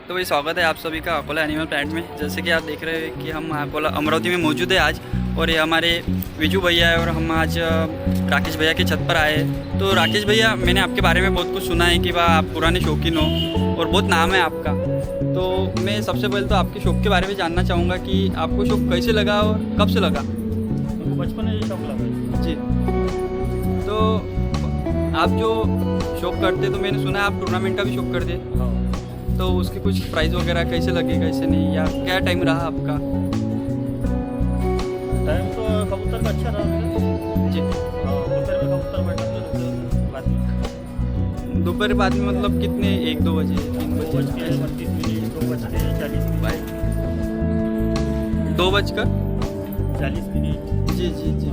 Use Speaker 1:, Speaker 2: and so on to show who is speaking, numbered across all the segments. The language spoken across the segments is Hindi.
Speaker 1: तो भाई स्वागत है आप सभी का अकोला एनिमल प्लांट में। जैसे कि आप देख रहे हैं कि हम अकोला अमरावती में मौजूद है आज, और ये हमारे विजू भैया है और हम आज राकेश भैया की छत पर आए हैं। तो राकेश भैया, मैंने आपके बारे में बहुत कुछ सुना है कि वाह आप पुराने शौकीन हो और बहुत नाम है आपका। तो मैं सबसे पहले तो आपके शौक के बारे में जानना चाहूँगा कि आपको शौक कैसे लगा और कब से लगा?
Speaker 2: मेरे को बचपन में ये शौक लगा
Speaker 1: जी। तो आप जो शौक करते तो मैंने सुना है आप टूर्नामेंट का भी शौक करते,
Speaker 2: हाँ।
Speaker 1: तो उसके कुछ प्राइज़ वगैरह कैसे लगे कैसे नहीं, या क्या टाइम रहा आपका?
Speaker 2: टाइम तो कबूतर का अच्छा रहा मेरा।
Speaker 1: जी।
Speaker 2: दोपहर में कबूतर बैठा था बाद में
Speaker 1: दोपहर बाद में मतलब कितने, 1-2 बजे 3
Speaker 2: 2 बज के
Speaker 1: बजे?
Speaker 2: 32 मिनट 2 बज के 40 मिनट
Speaker 1: 2:40? जी जी जी।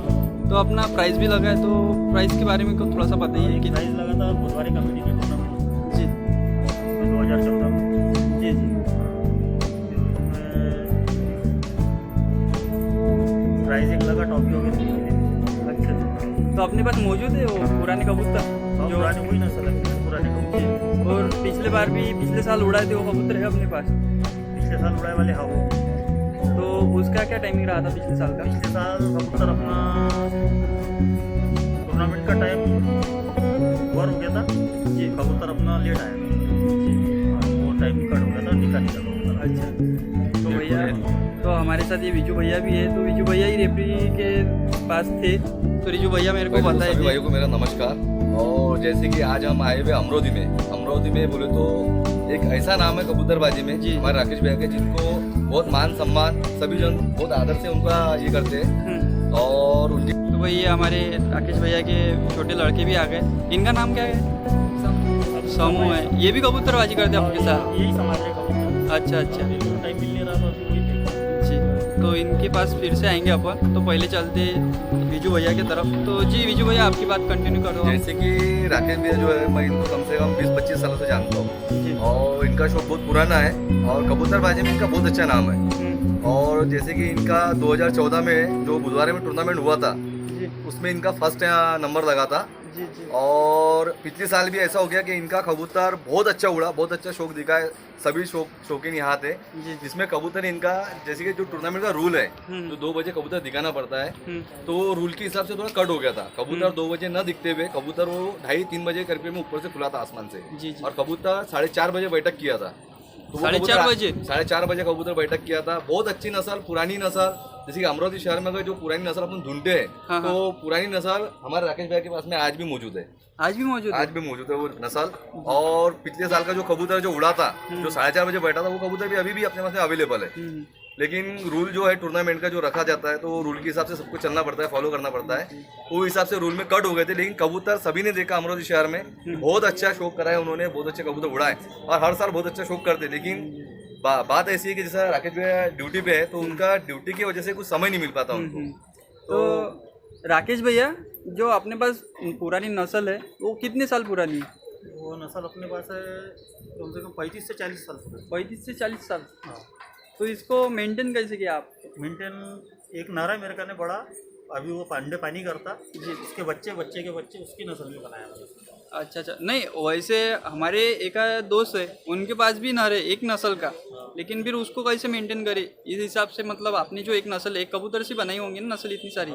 Speaker 1: तो अपना प्राइस भी लगा है, तो प्राइस के बारे में को थोड़ा सा बताइए कि।
Speaker 2: प्राइज लगा था बुधवारी कमेटी के टूर्नामेंट
Speaker 1: जी
Speaker 2: 2014 में।
Speaker 1: जी जी।
Speaker 2: प्राइज एक लगा, टॉफी हो गई।
Speaker 1: अच्छा, तो अपने पास मौजूद है वो पुराने कबूतर
Speaker 2: जो पुराने वही नस्ल है, पुराने कबूतर।
Speaker 1: और पिछले साल उड़ाए थे वो कबूतर है अपने पास?
Speaker 2: पिछले साल उड़ाए वाले हाँ वो।
Speaker 1: तो उसका क्या टाइमिंग रहा था पिछले साल का?
Speaker 2: पिछले साल कबूतर अपना टूर्नामेंट का टाइम ओवर हो गया था
Speaker 1: जी।
Speaker 2: कबूतर अपना लेट आया वो टाइम कट हो गया था, निकाल दिया कबूतर।
Speaker 1: अच्छा। तो भैया, तो हमारे साथ ये विजू भैया भी है, तो विजू भैया ही रेफरी के पास थे। तो रिजू भैया मेरे को बताए
Speaker 3: सभी
Speaker 1: थे।
Speaker 3: भाइयों को मेरा नमस्कार। और जैसे कि आज हम आए हुए अमरावती में बोले तो एक ऐसा नाम है कबूतरबाजी में
Speaker 1: जी।
Speaker 3: हमारे राकेश भैया के, जिनको बहुत मान सम्मान सभी जन बहुत आदर से उनका ये करते हैं। और उनकी
Speaker 1: तो भाई ये हमारे राकेश भैया के छोटे लड़के भी आ गए। इनका नाम क्या है? समूह है। ये भी कबूतरबाजी करते हैं आपके साथ?
Speaker 2: यही समाज है कबूतर।
Speaker 1: अच्छा अच्छा
Speaker 2: टाइम मिल नहीं रहा था तो वही थे।
Speaker 1: जी। तो इनके पास फिर से आएंगे अपन। तो पहले चलते विजू भैया की तरफ। तो जी विजू भैया, आपकी बात कंटिन्यू करो आप।
Speaker 3: जैसे कि राकेश भैया जो है, मैं इनको कम से कम 20-25 सालों से जानता हूँ
Speaker 1: जी।
Speaker 3: और इनका शौक बहुत पुराना है और कबूतरबाजी में इनका बहुत अच्छा नाम है। और जैसे कि इनका 2014 में जो बुधवार में टूर्नामेंट हुआ था
Speaker 1: जी
Speaker 3: उसमें इनका फर्स्ट नंबर लगा था।
Speaker 1: जी जी।
Speaker 3: और पिछले साल भी ऐसा हो गया कि इनका कबूतर बहुत अच्छा उड़ा, बहुत अच्छा शौक दिखा है। सभी शौकीन यहाँ थे,
Speaker 1: जी।
Speaker 3: जिसमें कबूतर इनका जैसे कि जो टूर्नामेंट का रूल है जो 2 बजे कबूतर दिखाना पड़ता है, तो रूल के हिसाब से थोड़ा कट हो गया था। कबूतर 2 बजे न दिखते हुए कबूतर वो 2:30-3 बजे करीब में ऊपर से खुला था आसमान से।
Speaker 1: जी जी।
Speaker 3: और कबूतर 4:30 बजे बैठक किया था। तो वो
Speaker 1: 4:30 बजे?
Speaker 3: 4:30 बजे कबूतर बैठक किया था। बहुत अच्छी नस्ल, पुरानी नस्ल। जैसे कि अमरावती शहर में अगर जो पुरानी नस्ल अपन ढूंढते हैं,
Speaker 1: हाँ,
Speaker 3: तो पुरानी नस्ल हमारे राकेश भाई के पास में आज भी मौजूद है।
Speaker 1: आज भी मौजूद है?
Speaker 3: आज भी मौजूद है वो नस्ल। और पिछले साल का जो कबूतर जो उड़ा था, जो 4:30 बजे बैठा था, वो कबूतर भी अभी भी अपने पास में अवेलेबल है। लेकिन रूल जो है टूर्नामेंट का जो रखा जाता है, तो रूल के हिसाब से सबको चलना पड़ता है, फॉलो करना पड़ता है। वो हिसाब से रूल में कट हो गए थे। लेकिन कबूतर सभी ने देखा अमरावती शहर में, बहुत अच्छा शौक करा है उन्होंने, बहुत अच्छे कबूतर उड़ाए और हर साल बहुत अच्छा शौक करते। लेकिन बात ऐसी है कि जैसा राकेश भैया ड्यूटी पे है, तो उनका ड्यूटी की वजह से कुछ समय नहीं मिल पाता उनको।
Speaker 1: तो राकेश भैया, जो अपने पास पुरानी नस्ल है वो कितने साल पुरानी है?
Speaker 2: वो नस्ल अपने पास है कम से कम 35 से 40 साल।
Speaker 1: 35 से 40 साल?
Speaker 2: हाँ।
Speaker 1: तो इसको मेंटेन कैसे किया आप?
Speaker 2: मेंटेन एक नारा मेरे का ने बड़ा, अभी वो अंडे पानी करता
Speaker 1: जी।
Speaker 2: उसके बच्चे के बच्चे उसकी नस्ल में बनाया मैंने।
Speaker 1: अच्छा अच्छा। नहीं, वैसे हमारे एक दोस्त है, उनके पास भी नर है एक नस्ल का, लेकिन फिर उसको कैसे मेंटेन करे इस हिसाब से? मतलब आपने जो एक नस्ल, एक कबूतर से बनाई होंगी ना नस्ल इतनी सारी,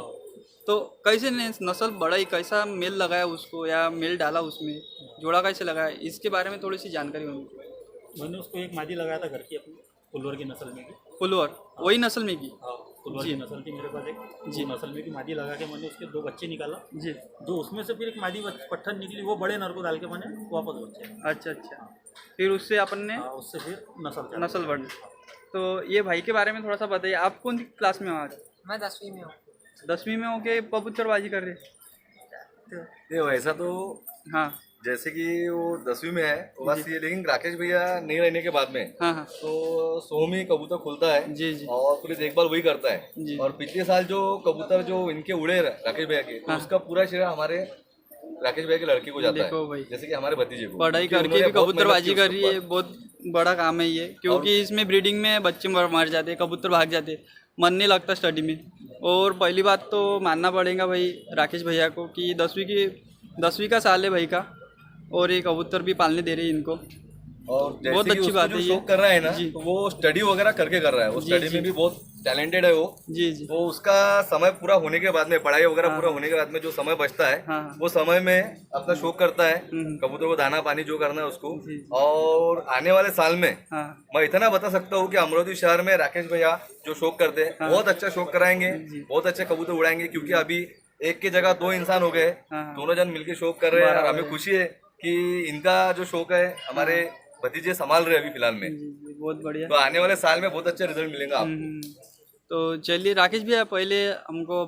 Speaker 1: तो कैसे नस्ल बढ़ाई, कैसा मेल लगाया उसको या मेल डाला उसमें, जोड़ा कैसे लगाया, इसके बारे में थोड़ी सी जानकारी होगी।
Speaker 2: मैंने उसको एक मादी लगाया था घर की अपनी फुलवर की नस्ल में की।
Speaker 1: फुलवर वही नस्ल में की?
Speaker 2: फुलवर की नस्ल थी मेरे पास एक जी। नस्ल में की मादी लगा के मैंने उसके 2 बच्चे निकाला
Speaker 1: जी।
Speaker 2: जो उसमें से फिर एक मादी पट्ठन निकली, वो बड़े नर को डाल के मैंने वापस बच्चे।
Speaker 1: अच्छा अच्छा। फिर उससे अपन ने
Speaker 2: उससे फिर
Speaker 1: नस्ल बढ़ी। तो ये भाई के बारे में थोड़ा सा बताइए, आप कौन सी क्लास में हो आज?
Speaker 4: मैं 10वीं में हूँ।
Speaker 1: 10वीं में हो के कबूतरबाजी कर रहे?
Speaker 3: ये वैसा तो
Speaker 1: हाँ
Speaker 3: जैसे कि वो 10वीं में है तो बस ये, लेकिन राकेश भैया नहीं रहने के बाद में
Speaker 1: हाँ हाँ
Speaker 3: तो सोमी कबूतर खुलता है
Speaker 1: जी जी
Speaker 3: और पूरी देखभाल वही करता
Speaker 1: जी।
Speaker 3: है। और पिछले साल जो कबूतर जो इनके उड़े राकेश भैया के, तो उसका पूरा श्रेय हमारे राकेश भैया के लड़के को जाता
Speaker 1: देखो
Speaker 3: है,
Speaker 1: भाई,
Speaker 3: जैसे कि हमारे भतीजे को।
Speaker 1: पढ़ाई
Speaker 3: क्योंकि
Speaker 1: करके भी
Speaker 3: उन्होंने बहुत
Speaker 1: कबूतरबाजी
Speaker 3: मेहनत
Speaker 1: कर
Speaker 3: की
Speaker 1: रही है,
Speaker 3: उसके
Speaker 1: बहुत बड़ा काम है ये, क्योंकि इसमें ब्रीडिंग में बच्चे मर जाते, कबूतर भाग जाते, मन नहीं लगता स्टडी में। और पहली बात तो मानना पड़ेगा भाई राकेश भैया को कि 10वीं का साल है भाई का, और ये कबूतर भी पालने दे रहे हैं इनको।
Speaker 3: और
Speaker 1: बहुत
Speaker 3: जैसे कि
Speaker 1: अच्छी
Speaker 3: उसको
Speaker 1: बात
Speaker 3: जो
Speaker 1: है ये।
Speaker 3: शौक कर रहा है ना,
Speaker 1: जी।
Speaker 3: तो वो स्टडी वगैरह करके कर रहा है, वो
Speaker 1: जी,
Speaker 3: स्टडी
Speaker 1: जी।
Speaker 3: में भी बहुत टैलेंटेड है वो।
Speaker 1: जी जी
Speaker 3: वो उसका समय पूरा होने के बाद में, पढ़ाई वगैरह
Speaker 1: हाँ,
Speaker 3: पूरा
Speaker 1: हाँ।
Speaker 3: होने के बाद में जो समय बचता है,
Speaker 1: हाँ।
Speaker 3: वो समय में अपना शौक करता है,
Speaker 1: हम्म।
Speaker 3: कबूतर को दाना पानी जो करना है उसको।
Speaker 1: जी, जी।
Speaker 3: और आने वाले साल में
Speaker 1: हाँ
Speaker 3: मैं इतना बता सकता हूँ कि अमरावती शहर में राकेश भैया जो शौक करते हैं,
Speaker 1: हाँ।
Speaker 3: बहुत अच्छा शौक कराएंगे,
Speaker 1: जी।
Speaker 3: बहुत अच्छे कबूतर उड़ाएंगे, क्योंकि अभी एक की जगह दो इंसान हो गए,
Speaker 1: हाँ, हाँ।
Speaker 3: दोनों जन मिलके शौक कर रहे हैं, और
Speaker 1: बराबर
Speaker 3: हमें
Speaker 1: है।
Speaker 3: खुशी है कि इनका जो शौक है हमारे भतीजे संभाल रहे हैं अभी फिलहाल में।
Speaker 1: जी जी बहुत बढ़िया।
Speaker 3: तो आने वाले साल में बहुत अच्छा रिजल्ट मिलेगा आपको।
Speaker 1: तो चलिए राकेश भैया, पहले हमको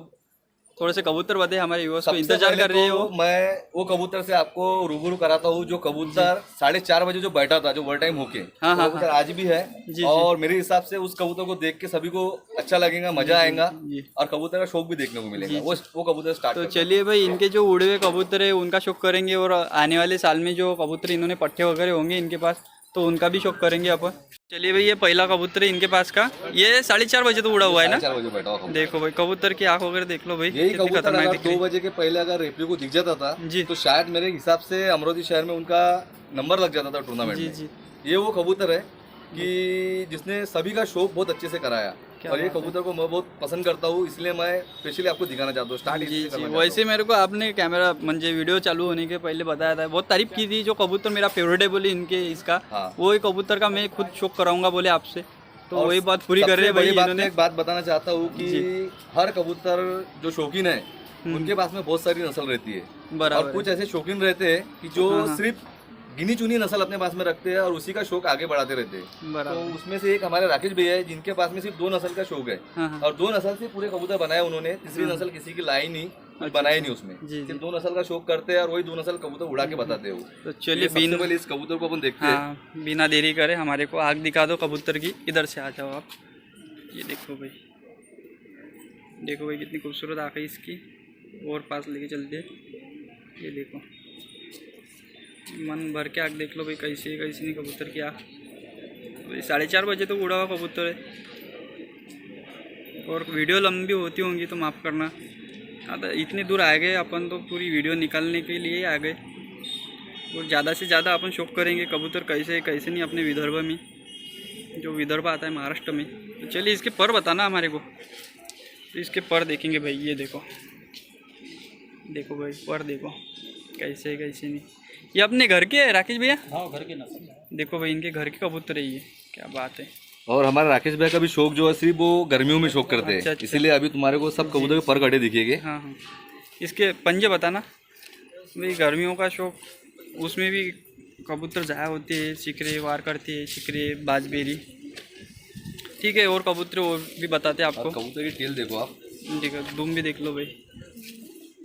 Speaker 1: थोड़े से कबूतर बताइए, हमारे व्यूअर्स को
Speaker 3: सबसे
Speaker 1: इंतजार
Speaker 3: पहले
Speaker 1: कर रहे हो।
Speaker 3: तो मैं वो कबूतर से आपको रूबरू कराता हूँ जो कबूतर 4:30 बजे जो बैठा था, जो ओवर टाइम होके,
Speaker 1: हाँ,
Speaker 3: वो
Speaker 1: हाँ,
Speaker 3: कबूतर आज भी है।
Speaker 1: जी।
Speaker 3: और मेरे हिसाब से उस कबूतर को देख के सभी को अच्छा लगेगा, मजा आएगा,
Speaker 1: जी।
Speaker 3: और कबूतर का शौक भी देखने को मिलेगा।
Speaker 1: जी,
Speaker 3: वो कबूतर स्टार्ट
Speaker 1: तो चलिए भाई, इनके जो उड़े हुए कबूतर है उनका शौक करेंगे, और आने वाले साल में जो कबूतर इन्होंने पट्टे वगैरह होंगे इनके पास, तो उनका भी शौक करेंगे अपन। चलिए भाई, ये पहला कबूतर है इनके पास का, ये 4:30 बजे तो उड़ा हुआ है ना।
Speaker 3: 4 बजे बैठा हुआ कबूतर।
Speaker 1: देखो भाई, कबूतर की आंख वगैरह देख लो भाई,
Speaker 3: यही
Speaker 1: कितनी
Speaker 3: कबूतर
Speaker 1: खतरनाक
Speaker 3: अगर
Speaker 1: दिख रही
Speaker 3: 2 बजे के पहले अगर रेफरी को दिख जाता था,
Speaker 1: जी।
Speaker 3: तो शायद मेरे हिसाब से अमरावती शहर में उनका नंबर लग जाता था टूर्नामेंट
Speaker 1: जी
Speaker 3: में।
Speaker 1: जी
Speaker 3: ये वो कबूतर है कि जिसने सभी का शौक बहुत अच्छे से कराया,
Speaker 1: क्या
Speaker 3: और ये
Speaker 1: बात है।
Speaker 3: कबूतर को मैं बहुत पसंद करता हूँ, इसलिए मैं स्पेशली आपको दिखाना चाहता हूँ। स्टार्ट
Speaker 1: जी
Speaker 3: इसलिए
Speaker 1: जी
Speaker 3: करना चाहता
Speaker 1: वैसे मेरे को आपने कैमरा म्हणजे वीडियो चालू होने के पहले बताया था, बहुत तारीफ की थी, जो कबूतर मेरा फेवरेट है बोले इनके इसका,
Speaker 3: हाँ।
Speaker 1: वो ही कबूतर का मैं खुद शौक कराऊंगा बोले आपसे, तो
Speaker 3: और
Speaker 1: वही बात पूरी कर
Speaker 3: सबसे
Speaker 1: रहे हैं भाई
Speaker 3: बड़ी बात
Speaker 1: इन्होंने।
Speaker 3: मैं एक बात बताना चाहता हूँ कि
Speaker 1: जी।
Speaker 3: हर कबूतर जो शौकीन है उनके पास में बहुत सारी नस्ल रहती है,
Speaker 1: बराबर
Speaker 3: और कुछ ऐसे शौकीन रहते हैं कि जो
Speaker 1: हाँ, हाँ।
Speaker 3: सिर्फ गिनी चुनी नस्ल अपने पास में रखते हैं और उसी का शौक आगे बढ़ाते रहते हैं। तो
Speaker 1: बराबर।
Speaker 3: उसमें से एक हमारे राकेश भैया है जिनके पास में सिर्फ 2 नस्ल का शौक है,
Speaker 1: हाँ हाँ
Speaker 3: और 2 नस्ल से पूरे कबूतर बनाए उन्होंने। तीसरी नस्ल किसी की लाई नहीं, कुछ बनाई नहीं उसमें,
Speaker 1: जी,
Speaker 3: सिर्फ 2 नस्ल का शौक करते हैं, और वही 2 नस्ल कबूतर उड़ा के बताते हैं वो।
Speaker 1: तो
Speaker 3: तो
Speaker 1: चलिए
Speaker 3: सबसे पहले इस कबूतर को अपन देखते हैं।
Speaker 1: हाँ, बिना देरी करे हमारे को आग दिखा दो कबूतर की, इधर से आ जाओ आप। ये देखो भाई, देखो भाई कितनी खूबसूरत आँख है इसकी, और पास लेके चलते हैं। ये देखो, मन भर के आँख देख लो भाई, कैसी है कैसी नहीं कबूतर की आँख। भाई 4:30 बजे तो उड़ा हुआ कबूतर है, और वीडियो लंबी होती होंगी तो माफ़ करना। हाँ, तो इतनी दूर आ गए अपन, तो पूरी वीडियो निकालने के लिए आ गए, और ज़्यादा से ज़्यादा अपन शौक करेंगे कबूतर कैसे है कैसे नहीं अपने विदर्भ में, जो विदर्भ आता है महाराष्ट्र में। तो चलिए इसके पर बताना हमारे को, तो इसके पर देखेंगे भाई। ये देखो, देखो भाई पर देखो कैसे है कैसे नहीं। ये अपने घर के है राकेश भैया?
Speaker 2: हाँ, घर के नस्ल।
Speaker 1: देखो भाई, इनके घर के कबूतर है ये, क्या बात है।
Speaker 3: और हमारे राकेश भैया का भी शौक जो है सिर्फ वो गर्मियों में शौक करते
Speaker 1: अच्छा,
Speaker 3: हैं,
Speaker 1: अच्छा।
Speaker 3: इसीलिए अभी तुम्हारे को सब कबूतर के पर कटे दिखेंगे।
Speaker 1: हाँ हाँ, इसके पंजे बताना भाई। गर्मियों का शौक, उसमें भी कबूतर ज़ाया होते हैं, सिकरे वार करते हैं, सिकरे बाजबेरी, ठीक है, और कबूतर और भी बताते हैं
Speaker 3: और
Speaker 1: आपको।
Speaker 3: कबूतर की टेल देखो आप,
Speaker 1: देखो दुम भी देख लो भाई,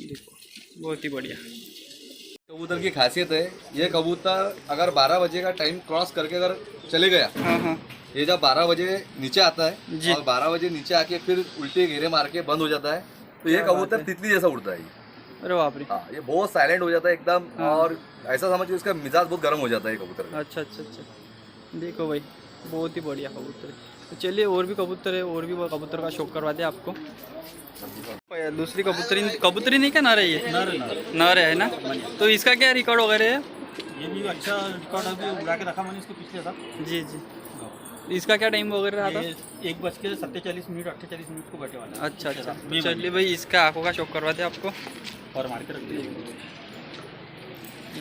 Speaker 1: देखो बहुत ही बढ़िया।
Speaker 3: कबूतर की खासियत है, ये कबूतर अगर 12 बजे का टाइम क्रॉस करके अगर चले गया,
Speaker 1: हाँ हाँ
Speaker 3: ये जब 12 बजे नीचे आता है
Speaker 1: जी।
Speaker 3: और 12 बजे नीचे आके फिर उल्टे घेरे मार के बंद हो जाता है, तो ये कबूतर तितली जैसा उड़ता है ये।
Speaker 1: अरे बाप रे।
Speaker 3: हाँ, ये बहुत साइलेंट हो जाता है एकदम,
Speaker 1: हाँ।
Speaker 3: और ऐसा समझिए इसका मिजाज बहुत गर्म हो जाता है कबूतर का।
Speaker 1: अच्छा अच्छा अच्छा, देखो भाई बहुत ही बढ़िया कबूतर है। तो चलिए और भी कबूतर है, और भी वो कबूतर का शौक करवाते हैं आपको। दूसरी कबूतरी नहीं, क्या नर है ये? नर है ना। तो इसका क्या रिकॉर्ड वगैरह है?
Speaker 2: ये भी अच्छा रिकॉर्ड अभी उड़ा के रखा मैंने इसको पिछले साल।
Speaker 1: जी जी, इसका क्या टाइम वगैरह रहा था?
Speaker 2: ये 1:47 मिनट 48 मिनट को बैठे वाला है।
Speaker 1: अच्छा अच्छा, तो चलिए भाई इसका आंखों का शौक करवाते हैं आपको।
Speaker 2: और मार के रख दिए।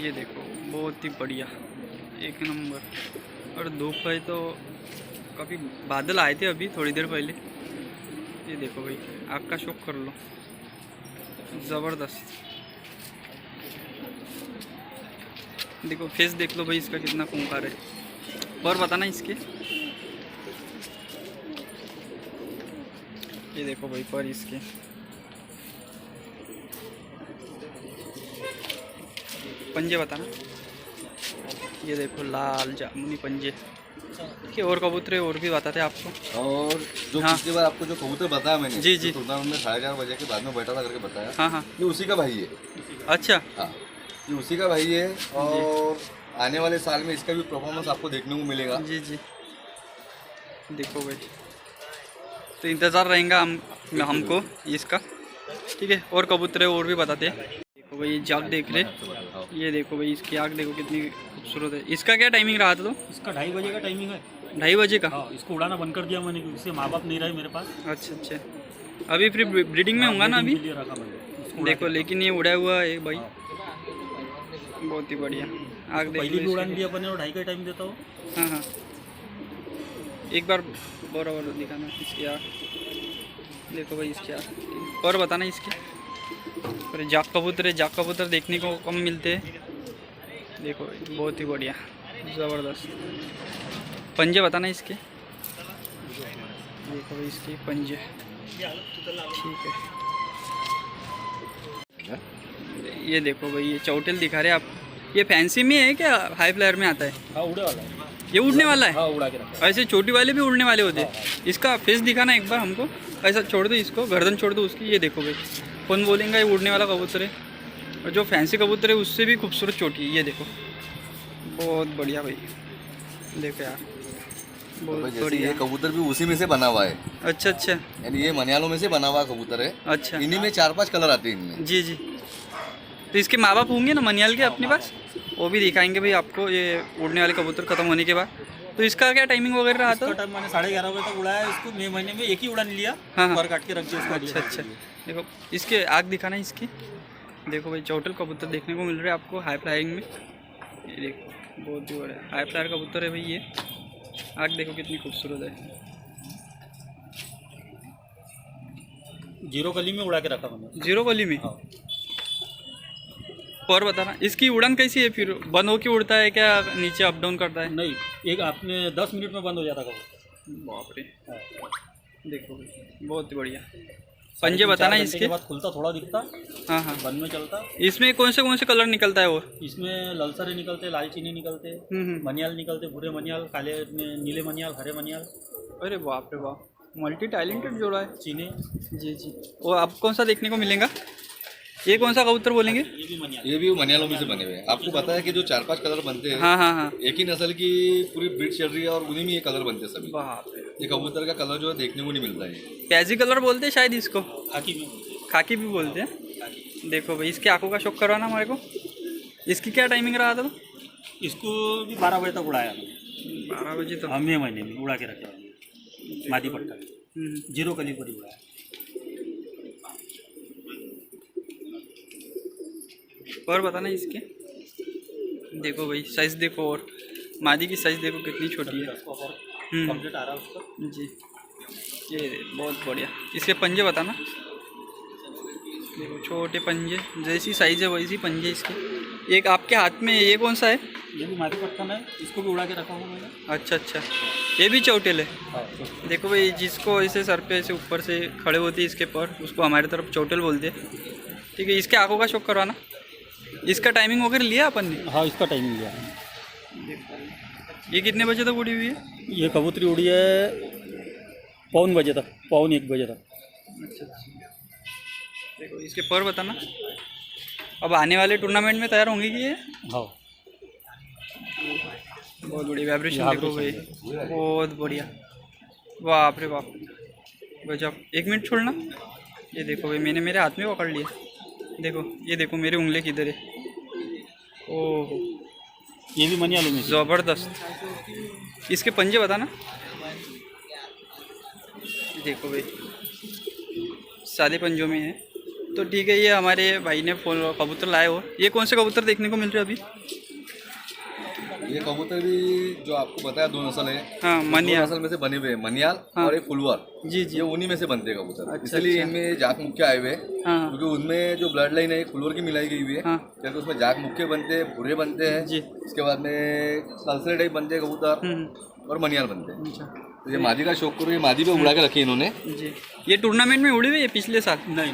Speaker 1: ये देखो बहुत ही बढ़िया, एक नंबर। और धूप है तो काफ़ी बादल आए थे अभी थोड़ी देर पहले। ये देखो भाई, आँख का शौक कर लो, ज़बरदस्त। देखो फेस देख लो भाई इसका कितना खूंखार है। और बताना इसके, ये देखो भाई पर इसके, पंजे बताना। ये देखो लाल जामुनी पंजे के, और कबूतर और भी बताते हैं आपको।
Speaker 3: और जो
Speaker 1: हाँ।
Speaker 3: पिछली बार आपको जो कबूतर बताया मैंने,
Speaker 1: जी, जी।
Speaker 3: जो टूर्नामेंट में 4:30 बजे के बाद में बैठा था करके बताया,
Speaker 1: हाँ हाँ,
Speaker 3: ये उसी का भाई है।
Speaker 1: अच्छा
Speaker 3: हाँ, ये उसी का भाई है, और आने वाले साल में इसका भी परफॉर्मेंस आपको देखने को मिलेगा।
Speaker 1: जी जी, देखो भाई, तो इंतज़ार रहेगा हमको इसका, ठीक है। और कबूतर और भी बताते हैं। देखो भाई जाग देख ले, ये देखो भाई इसकी आँख देखो कितनी खूबसूरत है। इसका क्या टाइमिंग रहा था तो?
Speaker 2: इसका 2:30 बजे का टाइमिंग है।
Speaker 1: 2:30 बजे का?
Speaker 2: हाँ, इसको उड़ाना बंद कर दिया मैंने क्योंकि इससे माँ बाप नहीं रहे मेरे पास।
Speaker 1: अच्छा अच्छा, अभी फिर ब्रीडिंग में होगा ना अभी?
Speaker 2: के लिए रखा मैंने इसको।
Speaker 1: देखो लेकिन ये उड़ा हुआ है भाई,
Speaker 2: हाँ।
Speaker 1: बहुत ही बढ़िया। आग देख
Speaker 2: पहली भी
Speaker 1: लो
Speaker 2: उड़ान
Speaker 1: इसकी।
Speaker 2: दिया अपने और 2:30 का टाइम देता हूँ।
Speaker 1: हाँ हाँ, एक बार बराबर दिखाना इसकी आग। देखो भाई इसकी आग और बताना इसकी। और जाग कबूतर है, जाग कबूतर देखने को कम मिलते हैं। देखो भाई बहुत ही बढ़िया, ज़बरदस्त। पंजे बताना इसके। देखो भाई इसके पंजे, ठीक है। ये देखो भाई ये चौटेल दिखा रहे हैं आप। ये फैंसी में है क्या हाई फ्लायर में आता है?
Speaker 2: हाँ, उड़े वाला है।
Speaker 1: ये उड़ने वाला है?
Speaker 2: हाँ, उड़ा के रखा।
Speaker 1: ऐसे छोटी वाले भी उड़ने वाले होते हैं। इसका फेस दिखाना एक बार हमको। ऐसा छोड़ दो इसको, गर्दन छोड़ दो उसकी। ये देखो भाई, कौन बोलेंगे ये उड़ने वाला कबूतर है। और जो फैंसी कबूतर है उससे भी खूबसूरत चोटी है। ये देखो बहुत बढ़िया भाई, देखो यार बहुत
Speaker 3: जैसे
Speaker 1: बढ़िया।
Speaker 3: ये कबूतर भी उसी में से बना हुआ है,
Speaker 1: अच्छा अच्छा
Speaker 3: यानी ये मनियालों में से बना हुआ कबूतर है।
Speaker 1: अच्छा,
Speaker 3: इन्हीं में 4-5 कलर आते हैं इनमें।
Speaker 1: जी जी। तो इसके माँ बाप होंगे ना मनियाल के अपने पास, वो भी दिखाएंगे भाई आपको ये उड़ने वाले कबूतर ख़त्म होने के बाद। तो इसका क्या टाइमिंग वगैरह रहा था?
Speaker 2: इसका टाइम मैंने 11:30 बजे तक उड़ाया। इसको मई महीने में एक ही उड़ान लिया,
Speaker 1: हाँ, हाँ।
Speaker 2: पर काट के रख दिया उसको।
Speaker 1: अच्छा अच्छा, देखो इसके आग दिखाना इसकी। देखो भाई चौटल कबूतर देखने को मिल रहे हैं आपको हाई फ्लाइंग में। ये देखो बहुत ही बड़ा हाई फ्लायर कबूतर है भाई ये। आग देखो कितनी खूबसूरत है।
Speaker 2: जीरो कली में उड़ा के रखा मैंने।
Speaker 1: जीरो कली में?
Speaker 2: हाँ।
Speaker 1: और बताना इसकी उड़ान कैसी है फिर? बंद होके उड़ता है क्या, नीचे अप डाउन करता है?
Speaker 2: नहीं, एक आपने 10 मिनट में बंद हो जाता कबूतर।
Speaker 1: बाप रे,
Speaker 2: हाँ।
Speaker 1: देखो भाई बहुत ही बढ़िया। पंजे बताना
Speaker 2: 4 घंटे
Speaker 1: इसके।
Speaker 2: के बाद खुलता, थोड़ा दिखता,
Speaker 1: हाँ हाँ।
Speaker 2: बंद में चलता।
Speaker 1: इसमें कौन से कलर निकलता है वो?
Speaker 2: इसमें ललसरे निकलते, लाल चीनी निकलते, मनियाल निकलते, भूरे मनियाल, काले नीले मनियाल, हरे मनियाल।
Speaker 1: अरे बाप रे बाप, मल्टी टैलेंटेड जोड़ा है।
Speaker 2: चीने।
Speaker 1: जी जी। वो अब कौन सा देखने को मिलेगा? ये कौन सा कबूतर बोलेंगे?
Speaker 2: ये भी मनियाल।
Speaker 3: ये भी मनियालों में से बने हुए हैं। आपको पता है कि जो 4-5 कलर बनते हैं,
Speaker 1: हाँ हाँ हाँ।
Speaker 3: एक ही नस्ल की पूरी ब्रीड चल रही है और उन्हीं में ये कलर बनते हैं सभी।
Speaker 1: बाप रे,
Speaker 3: ये कबूतर का कलर जो है देखने को नहीं मिलता है।
Speaker 1: प्याजी कलर बोलते हैं शायद इसको,
Speaker 2: खाकी में बोलते हैं।
Speaker 1: खाकी भी बोलते हैं। देखो भाई इसकी आंखों का शौक करवाना हमारे को। इसकी क्या टाइमिंग रहा था?
Speaker 2: इसको भी 12 बजे तक उड़ाया।
Speaker 1: 12 बजे तो।
Speaker 2: हाँ, मई महीने में उड़ा के रखा मादी पट्टा में। जीरो कली पर ही उड़ाया।
Speaker 1: और बताना इसके। देखो भाई साइज़ देखो, और मादी की साइज़ देखो कितनी छोटी है।
Speaker 2: कंप्लीट आ रहा है उसका।
Speaker 1: जी, ये बहुत बढ़िया। इसके पंजे बताना। देखो छोटे पंजे, जैसी साइज़ है वैसी पंजे इसके। एक आपके हाथ में ये कौन सा है?
Speaker 2: ये भी मादी पट्टा है, इसको भी उड़ा के रखा हूँ मैंने।
Speaker 1: अच्छा अच्छा, ये भी चौटेल है।
Speaker 2: हाँ,
Speaker 1: देखो भाई जिसको ऐसे सर पे ऐसे ऊपर से खड़े होती है इसके पर, उसको हमारी तरफ चौटेल बोलते हैं। ठीक है, इसके आंखों का शौक करवाना। इसका टाइमिंग वगैरह लिया अपन ने?
Speaker 2: हाँ, इसका टाइमिंग लिया।
Speaker 1: ये कितने बजे तक उड़ी हुई है?
Speaker 2: ये कबूतरी उड़ी है 1 बजे तक, 1 बजे तक।
Speaker 1: अच्छा अच्छा। देखो इसके पर बताना। अब आने वाले टूर्नामेंट में तैयार होंगी कि ये?
Speaker 2: हाँ,
Speaker 1: बहुत बढ़िया। वाइब्रेशन देखो भाई, बहुत बढ़िया। बाप रे बाप, गजब। 1 मिनट छोड़ना। ये देखो भाई मैंने मेरे हाथ में पकड़ लिया। देखो ये देखो मेरे उंगली किधर है। ओह
Speaker 2: ये भी मनियालों में।
Speaker 1: ज़बरदस्त। इसके पंजे बताना। देखो भाई सादे पंजों में है। तो ठीक है, ये हमारे भाई ने कबूतर लाए हो। ये कौन से कबूतर देखने को मिल रहे हैं अभी?
Speaker 3: ये कबूतर भी जो आपको बताया 2 नस्ल है।
Speaker 1: हाँ, मनियाल।
Speaker 3: 2 नस्ल में से बने हुए हैं, मनियाल
Speaker 1: हाँ।
Speaker 3: और एक फुलवर।
Speaker 1: जी जी।
Speaker 3: ये उन्हीं में से बनते हैं कबूतर।
Speaker 1: अच्छा,
Speaker 3: इसलिए
Speaker 1: अच्छा।
Speaker 3: इनमें जाक मुख्य आए हुए हैं,
Speaker 1: हाँ
Speaker 3: क्योंकि उनमें जो ब्लड लाइन है एक फुलवर की मिलाई गई हुई है।
Speaker 1: हाँ।
Speaker 3: जैसे उसमें जाक मुख्य बनते हैं, भूरे बनते हैं
Speaker 1: जी।
Speaker 3: इसके बाद में कलसरे टाइप बनते हैं कबूतर, और मनियाल बनते हैं।
Speaker 1: अच्छा
Speaker 3: तो ये मादी का शौक करो, ये मादी पे उड़ा के रखी इन्होंने।
Speaker 1: जी। ये टूर्नामेंट में उड़ी हुई है पिछले साल?
Speaker 2: नहीं,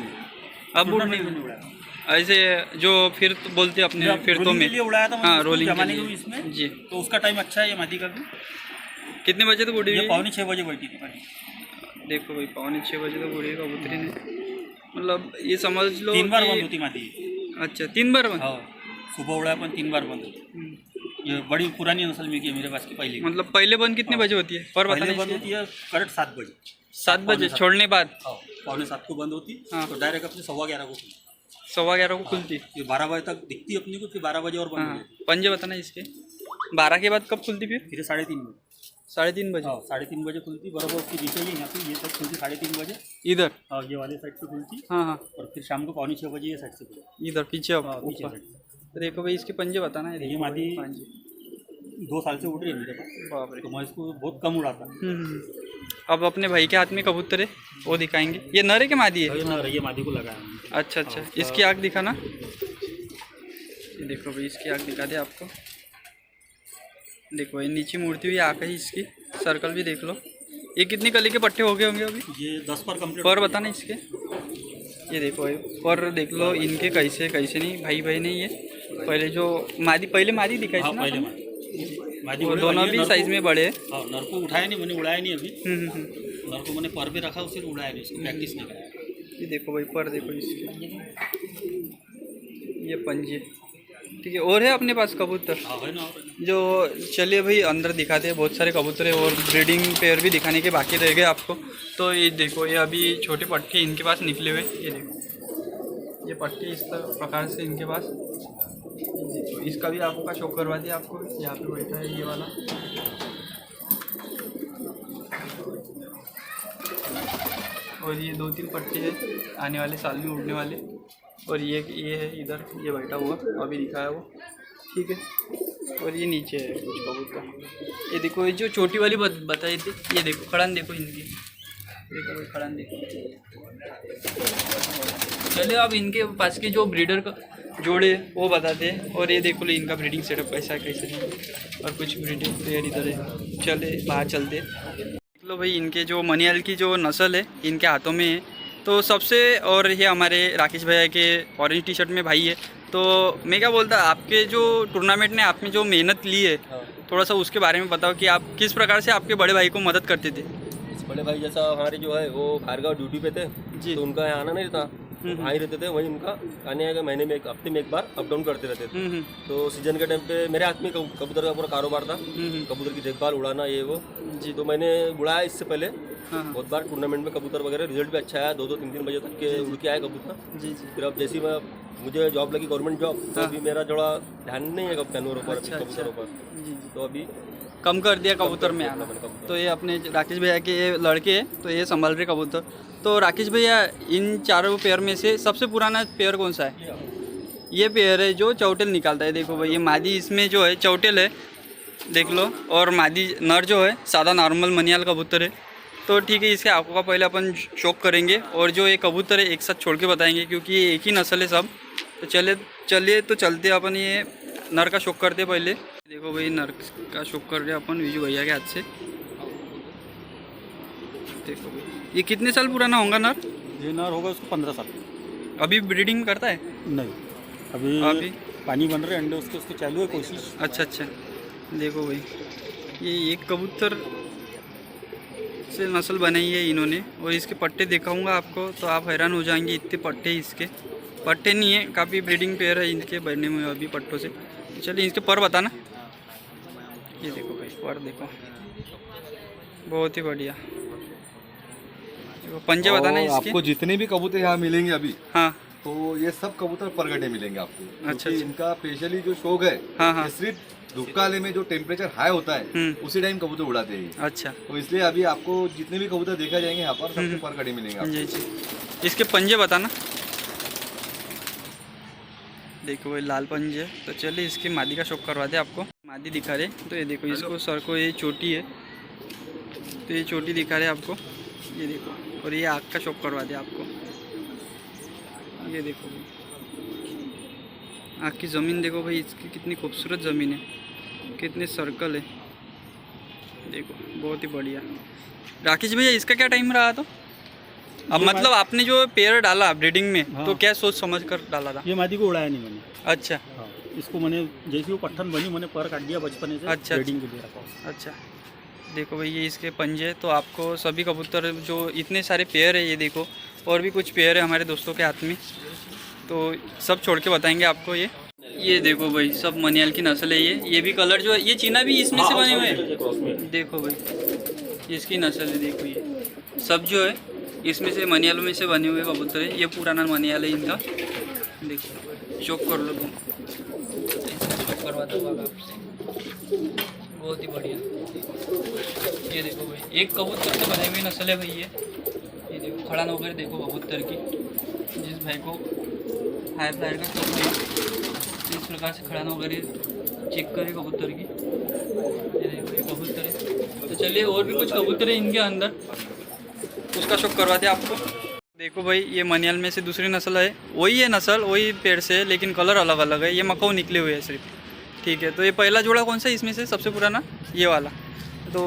Speaker 1: अब उड़ नहीं
Speaker 2: उड़ाया।
Speaker 1: ऐसे जो फिर तो बोलते अपने फिर तो में।
Speaker 2: लिए उड़ाया था मैंने,
Speaker 1: हाँ,
Speaker 2: उसको
Speaker 1: रोलिंग के
Speaker 2: जमाने
Speaker 1: लिए।
Speaker 2: को इसमें।
Speaker 1: जी।
Speaker 2: तो उसका टाइम अच्छा है ये मादी का भी।
Speaker 1: कितने बजे तक उड़ी हुई
Speaker 2: ये
Speaker 1: है?
Speaker 2: 5:45 बजे बैठी थी पानी।
Speaker 1: देखो भाई 5:45 बजे तक उड़ी है कबूतरी ने। मतलब ये समझ लो
Speaker 2: 3 बार
Speaker 1: कि-
Speaker 2: बंद होती मादी।
Speaker 1: अच्छा 3 बार बंद?
Speaker 2: हाँ, सुबह उड़ाया पण 3 बार बंद होती। ये बड़ी पुरानी नस्ल में की है मेरे पास की पहली।
Speaker 1: मतलब पहले बंद कितने बजे होती है? पर
Speaker 2: पहले
Speaker 1: बताना
Speaker 2: बंद होती है करेक्ट 7 बजे।
Speaker 1: 7 बजे छोड़ने बाद?
Speaker 2: हाँ, 7:45 को बंद होती।
Speaker 1: हाँ।
Speaker 2: तो डायरेक्ट अपने 11:15 को खुलती।
Speaker 1: 11:15 को खुलती।
Speaker 2: ये 12 बजे तक दिखती अपने को, फिर 12 बजे और बंद हो
Speaker 1: हाँ,
Speaker 2: जाती।
Speaker 1: पंजे बताना इसके। 12 के बाद कब खुलती फिर?
Speaker 2: फिर 3:30 बजे।
Speaker 1: 3:30 बजे?
Speaker 2: हाँ 3:30 बजे खुलती, बराबर उसके नीचे ही यहाँ पे ये साइड खुलती 3:30 बजे।
Speaker 1: इधर?
Speaker 2: हाँ ये वाले साइड से खुलती।
Speaker 1: हाँ हाँ।
Speaker 2: और फिर शाम को 5:45 बजे ये साइड से खुलती।
Speaker 1: इधर पीछे अब
Speaker 2: हाँ पीछे
Speaker 1: ऊपर।
Speaker 2: साइड से।
Speaker 1: तो देखो भाई इसके पंजे बताना है।
Speaker 2: ये मादी
Speaker 1: हाँ जी।
Speaker 2: 2 साल से उड़ रही है मेरे पास,
Speaker 1: बाप रे।
Speaker 2: तो मैं इसको बहुत कम उड़ाता।
Speaker 1: अब अपने भाई के हाथ में कबूतर है, वो दिखाएंगे। ये नर है कि मादी है?
Speaker 2: ये मादी को लगाया हमने।
Speaker 1: अच्छा अच्छा। इसकी आँख दिखाना। ये देखो भाई इसकी आँख दिखा दे आपको। देखो ये नीचे मूर्ति हुई आँख है इसकी। सर्कल भी देख लो। ये कितनी कली के पट्टे हो गए होंगे अभी?
Speaker 2: ये 10 पर कंप्लीट।
Speaker 1: पर बताना इसके। ये देखो ये पर देख लो इनके कैसे कैसे नहीं भाई भाई नहीं है। पहले जो पहले मादी दिखाई थी ना
Speaker 2: पहले
Speaker 1: आपने?
Speaker 2: मादी
Speaker 1: वो दोनों भी साइज में बड़े हैं।
Speaker 2: हाँ नर को उठाया नहीं, मैंने उड़ाया नहीं अभी। नर को मैंने पर भी रखा, उसे उड़ाया नहीं, उसको प्रैक्टिस नहीं कराया।
Speaker 1: ये देखो भाई पर देखो इसके। ये पंजे ठीक है। और है अपने पास कबूतर?
Speaker 2: हाँ है ना। और
Speaker 1: जो चलिए भाई अंदर दिखाते हैं, बहुत सारे कबूतर है और ब्रीडिंग पेयर भी दिखाने के बाकी रह गए आपको। तो ये देखो ये अभी छोटे पट्टे इनके पास निकले हुए। ये देखो ये पट्टे इस प्रकार से इनके पास। ये देखो इसका भी आपका शो करवा दिया आपको। यहाँ पे बैठा है ये वाला। और ये 2-3 पट्टे हैं आने वाले साल में उड़ने वाले। और ये है इधर ये बैठा हुआ अभी दिखाया वो, ठीक है। और ये नीचे है कुछ कबूतर। ये देखो ये जो छोटी वाली बताई थी, ये देखो खड़ान देखो इनकी। देखो भाई खड़ान देखो। चलिए अब इनके पास के जो ब्रीडर का जोड़े वो बताते हैं। और ये देखो इनका ब्रीडिंग सेटअप कैसा है कैसे नहीं। और कुछ ब्रीडिंग पेयर इधर है। चले बाहर चलते। देख लो भाई इनके जो मनियाल की जो नस्ल है इनके हाथों में है। तो सबसे और ये हमारे राकेश भैया के ऑरेंज टी शर्ट में भाई है। तो मैं क्या बोलता, आपके जो टूर्नामेंट ने आपने जो मेहनत ली है थोड़ा सा उसके बारे में बताओ कि आप किस प्रकार से आपके बड़े भाई को मदद करते थे।
Speaker 4: बड़े भाई जैसा हमारे जो है वो बाहरगांव ड्यूटी पे थे
Speaker 1: जी।
Speaker 4: तो उनका यहाँ आना नहीं था, वहाँ ही रहते थे। वहीं उनका आने आगे महीने में हफ्ते में एक बार अप डाउन करते रहते थे। तो सीजन के टाइम पे मेरे हाथ में कबूतर का पूरा कारोबार था, कबूतर की देखभाल उड़ाना ये वो जी। तो मैंने उड़ाया इससे पहले बहुत बार टूर्नामेंट में कबूतर वगैरह, रिजल्ट भी अच्छा आया। 2-3 बजे तक के उड़ के आए कबूतर जी जी। फिर अब जैसे मैं मुझे जॉब लगी गवर्नमेंट जॉब, तो अभी मेरा थोड़ा ध्यान नहीं है जानवरों पर, कबूतरों पर। तो अभी
Speaker 1: कम कर दिया कबूतर में आना। तो ये अपने राकेश भैया के लड़के हैं, तो ये संभाल रहे कबूतर। तो राकेश भैया इन चारों पेयर में से सबसे पुराना पेयर कौन सा है? ये पेयर है जो चौटेल निकालता है। देखो भाई ये मादी इसमें जो है चौटेल है, देख लो। और मादी नर जो है सादा नॉर्मल मनियाल कबूतर है। तो ठीक है, इसके आंखों का पहले अपन शौक करेंगे और जो ये कबूतर है एक साथ छोड़ के बताएंगे क्योंकि ये एक ही नस्ल है सब। तो चलिए तो चलते अपन ये नर का शौक करते पहले। देखो भाई नर का शौक कर रहे अपन विजू भैया के हाथ से। देखो भाई ये कितने साल पुराना होगा नर?
Speaker 2: ये नर होगा उसको 15 साल।
Speaker 1: अभी ब्रीडिंग करता है?
Speaker 2: नहीं अभी पानी बन रहे अंडे उसके चालू है कोशिश।
Speaker 1: अच्छा अच्छा। देखो भाई ये एक कबूतर से नस्ल बनाई है इन्होंने और इसके पट्टे दिखाऊंगा आपको तो आप हैरान हो जाएंगे, इतने पट्टे इसके। पट्टे नहीं है, काफ़ी ब्रीडिंग पेयर है इनके बनने में अभी पट्टों से। चलिए इसके पर बताना। ये देखो भाई पर देखो, बहुत ही बढ़िया। देखो पंजे बताना इसके।
Speaker 3: आपको जितने भी कबूतर यहाँ मिलेंगे अभी,
Speaker 1: हाँ
Speaker 3: तो ये सब कबूतर परगटे मिलेंगे आपको।
Speaker 1: अच्छा।
Speaker 3: इनका स्पेशली जो शौक है,
Speaker 1: हाँ हाँ।
Speaker 3: ये सिर्फ धूपकाले में जो टेम्परेचर हाई होता है उसी टाइम कबूतर उड़ाते हैं।
Speaker 1: अच्छा।
Speaker 3: तो इसलिए अभी आपको जितने भी कबूतर देखा जाएंगे यहाँ पर सबसे परगटे मिलेंगे आपको।
Speaker 1: जी जी। इसके पंजे बताना। देखो भाई लाल पंजे। तो चलिए इसकी मादी का शौक करवा दे आपको। मादी दिखा रहे तो ये देखो इसको सर को ये चोटी है, तो ये चोटी दिखा रहे आपको, ये देखो। और ये आँख का शौक करवा दे आपको। ये देखो आँख की ज़मीन देखो भाई इसकी कितनी खूबसूरत ज़मीन है, कितने सर्कल है। देखो बहुत ही बढ़िया। राकेश भैया इसका क्या टाइम रहा था? अब मतलब आपने जो पेयर डाला ब्रीडिंग में तो क्या सोच समझ कर डाला था?
Speaker 2: ये मादी को उड़ाया नहीं मैंने।
Speaker 1: अच्छा।
Speaker 2: हाँ, इसको मैंने जैसे वो पट्ठन बनी मैंने पर काट दिया बचपन से।
Speaker 1: अच्छा।
Speaker 2: ब्रीडिंग के लिए रखा।
Speaker 1: अच्छा। देखो भाई ये इसके पंजे। तो आपको सभी कबूतर जो इतने सारे पेयर है, ये देखो और भी कुछ पेयर है हमारे दोस्तों के हाथ में, तो सब छोड़ के बताएंगे आपको। ये देखो भाई सब मनियाल की नस्ल है। ये भी कलर जो है ये चीना भी इसमें से बने हुए हैं। देखो भाई इसकी नस्ल है। देखो ये सब जो है इसमें से मनियालों में से बने हुए कबूतर है। ये पुराना मनियाल है इनका। देखो शौक कर लो तुम, शौक करवाता हूँ आपसे। बहुत ही बढ़िया। ये देखो भाई, एक कबूतर से बने हुई नस्ल है भाई ये देखो खड़ान वगैरह देखो कबूतर की। जिस भाई को हाई फ्लायर का शौक है इस प्रकार से खड़ान वगैरह चेक करे कबूतर की। ये देखो ये कबूतर है। तो चलिए और भी कुछ कबूतर है इनके अंदर, उसका शौक करवाते आपको। देखो भाई ये मनियाल में से दूसरी नस्ल है, वही है नस्ल, वही पेड़ से है, लेकिन कलर अलग अलग है। ये मकाऊ निकले हुए हैं सिर्फ, ठीक है। तो ये पहला जोड़ा कौन सा है इसमें से सबसे पुराना? ये वाला। तो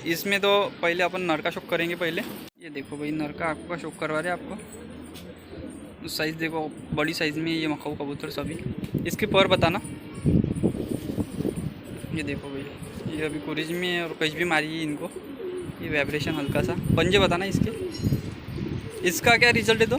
Speaker 1: इसमें तो पहले अपन नर का शौक करेंगे पहले। ये देखो भाई नर का आँखों का शौक करवा रहे हैं आपको। साइज़ देखो बड़ी साइज़ में ये मकाऊ कबूतर सभी। इसके पर बताना। ये देखो भाई ये अभी कुरिज में है और कहीं भी मारी है इनको। ये वाइब्रेशन हल्का सा। पंजे बताना इसके। इसका क्या रिजल्ट है? तो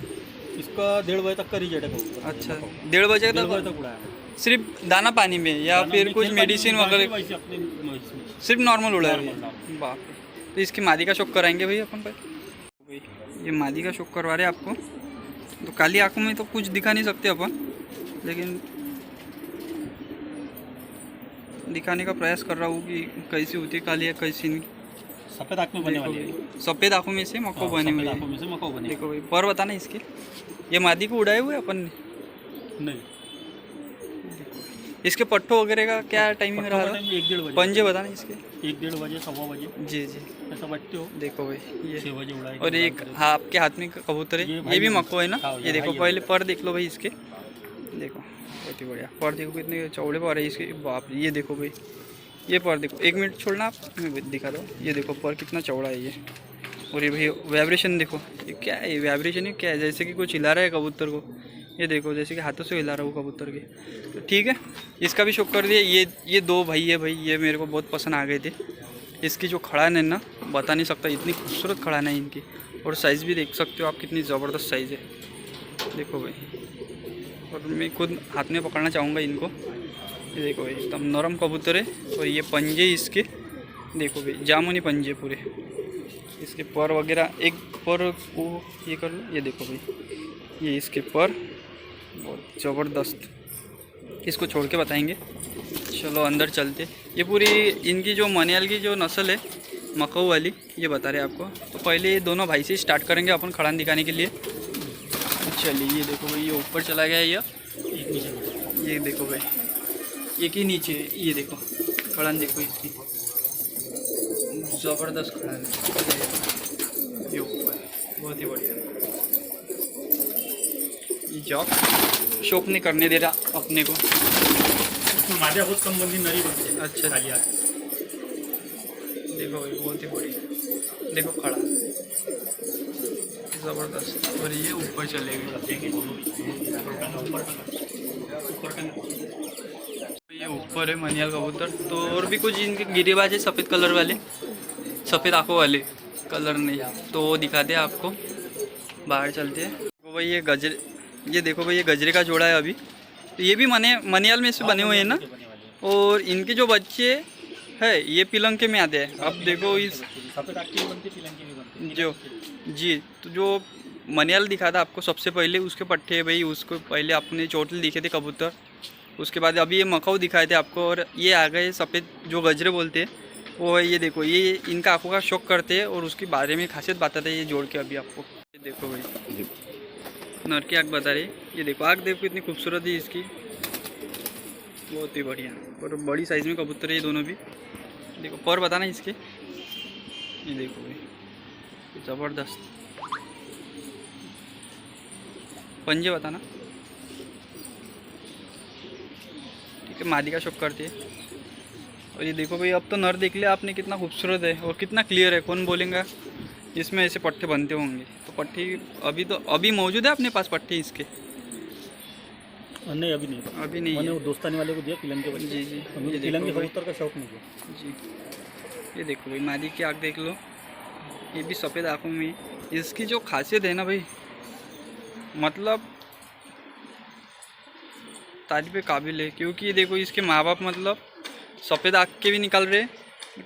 Speaker 2: इसका 1:30 बजे तक का रिजल्ट है कबूतर।
Speaker 1: अच्छा 1:30 बजे
Speaker 2: 1:30 बजे
Speaker 1: तक
Speaker 2: तक उड़ाया है।
Speaker 1: सिर्फ दाना पानी में या फिर कुछ मेडिसिन वगैरह?
Speaker 2: वैसे अपने वैसे में।
Speaker 1: सिर्फ नॉर्मल उड़ा रही
Speaker 2: नॉर्मल,
Speaker 1: है। बाप रे। तो इसकी मादी का शौक कराएंगे भाई अपन पर। भाई ये मादी का शौक करवा रहे हैं आपको। तो काली आंखों में तो कुछ दिखा नहीं सकते अपन, लेकिन दिखाने का प्रयास कर रहा हूँ कि कैसी होती है काली या कैसी नहीं।
Speaker 2: सफेद आँख में बने वाली है।
Speaker 1: सफ़ेद आंखों में से मक्खो बने हुए
Speaker 2: सफेद
Speaker 1: हैं।
Speaker 2: आँखों में से मकाऊ बने।
Speaker 1: देखो भाई पर बताना इसके। ये मादी को उड़ाए हुए अपन ने।
Speaker 2: नहीं
Speaker 1: इसके पट्टों वगैरह का क्या टाइमिंग रहा?
Speaker 2: 1:30 बजे।
Speaker 1: पंजे बताना इसके।
Speaker 2: 1:30 बजे 1:15 बजे
Speaker 1: जी जी
Speaker 2: ऐसा बट्टे हो।
Speaker 1: देखो भाई ये
Speaker 2: 6 बजे उड़ाए।
Speaker 1: और एक हाँ आपके हाथ में कबूतर है, ये भी मक्खो है ना?
Speaker 2: हाँ,
Speaker 1: ये देखो
Speaker 2: भाई है।
Speaker 1: पहले पर देख लो भाई इसके। देखो बहुत ही बढ़िया पर देखो कितने चौड़े पर है इसके। बाप रे। ये देखो भाई ये पर देखो, 1 मिनट छोड़ना आप, मैं दिखा दो। ये देखो पर कितना चौड़ा है ये। और ये भाई वाइब्रेशन देखो, ये क्या है? वाइब्रेशन है क्या है? जैसे कि कुछ हिला रहा है कबूतर को। ये देखो जैसे कि हाथों से हिला रहा हूँ कबूतर के। तो ठीक है इसका भी शौक कर दिया। ये 2 भाई है भाई, ये मेरे को बहुत पसंद आ गए थे। इसकी जो खड़ान है ना बता नहीं सकता, इतनी खूबसूरत खड़ान है इनकी। और साइज़ भी देख सकते हो आप कितनी ज़बरदस्त साइज़ है। देखो भाई और मैं खुद हाथ में पकड़ना चाहूँगा इनको। ये देखो भाई एकदम नरम कबूतर है। और ये पंजे इसके देखो भाई जामुनी पंजे पूरे। इसके पर वगैरह एक पर वो ये कर लो। ये देखो भाई ये इसके पर बहुत ज़बरदस्त। इसको छोड़ के बताएंगे। चलो अंदर चलते। ये पूरी इनकी जो मनियाल की जो नस्ल है मकाऊ वाली ये बता रहे आपको। तो पहले ये दोनों भाई से स्टार्ट करेंगे अपन खड़ान दिखाने के लिए। चलिए ये देखो भाई ये ऊपर चला गया ये देखो भाई एक ही नीचे है। ये देखो खड़ान देखो इसकी ज़बरदस्त खड़ान है। ये ऊपर बहुत ही बढ़िया। ये जॉब शौक नहीं करने दे रहा अपने को।
Speaker 2: माझ्या बहुत संबंधी नरी बनते।
Speaker 1: अच्छा
Speaker 2: खाली हाथ।
Speaker 1: देखो भाई बहुत ही बढ़िया। देखो खड़ा ज़बरदस्त। और ये ऊपर चले गए। ये ऊपर है मनियाल कबूतर। तो और भी कुछ इनके गिरेबाज है सफ़ेद कलर वाले, सफ़ेद आँखों वाले, कलर नहीं तो वो दिखाते हैं आपको। बाहर चलते हैं। तो भाई ये गजरे, ये देखो भाई ये गजरे का जोड़ा है अभी। तो ये भी मनियाल में से बने हुए हैं ना। और इनके जो बच्चे है ये पिलंके में आते हैं। अब देखो इस
Speaker 2: सफेद आँख की बनती, पिलंगी भी बनती।
Speaker 1: जो जी तो जो मनियाल दिखा था आपको सबसे पहले उसके पट्टे भाई, उसको पहले आपने चोटल दिखे थे कबूतर। उसके बाद अभी ये मकाऊ दिखाए थे आपको। और ये आ गए सफ़ेद जो गजरे बोलते हैं वो है। ये देखो ये इनका आँखों का शौक करते हैं और उसके बारे में खासियत बताते हैं ये जोड़ के अभी आपको। ये देखो भाई नर की आँख बता रही। ये देखो आँख देखो इतनी खूबसूरत है इसकी, बहुत ही बढ़िया। और बड़ी साइज़ में कबूतर है ये दोनों भी। देखो पर बताना इसके। ये देखो भाई ज़बरदस्त। पंजे बताना। ठीक है मादी का शौक करती है। और ये देखो भाई अब तो नर देख लिया आपने कितना खूबसूरत है और कितना क्लियर है। कौन बोलेगा इसमें ऐसे पट्टे बनते होंगे। तो पट्टी अभी मौजूद है अपने पास पट्टी इसके?
Speaker 2: नहीं अभी नहीं,
Speaker 1: अभी नहीं
Speaker 2: मैंने
Speaker 1: है।
Speaker 2: वो दोस्तानी वाले को दिया पिलंगे बच्चे।
Speaker 1: जी जी
Speaker 2: मुझे
Speaker 1: ये
Speaker 2: पिलंगे
Speaker 1: देखो भाई।
Speaker 2: कबूतर का शौक नहीं है।
Speaker 1: जी ये देखो भाई मादी की आँख देख लो। ये भी सफ़ेद आँखों में। इसकी जो खासियत है ना भाई मतलब तारीफ़ काबिल है। क्योंकि देखो इसके माँ बाप मतलब सफ़ेद आँख के भी निकल रहे,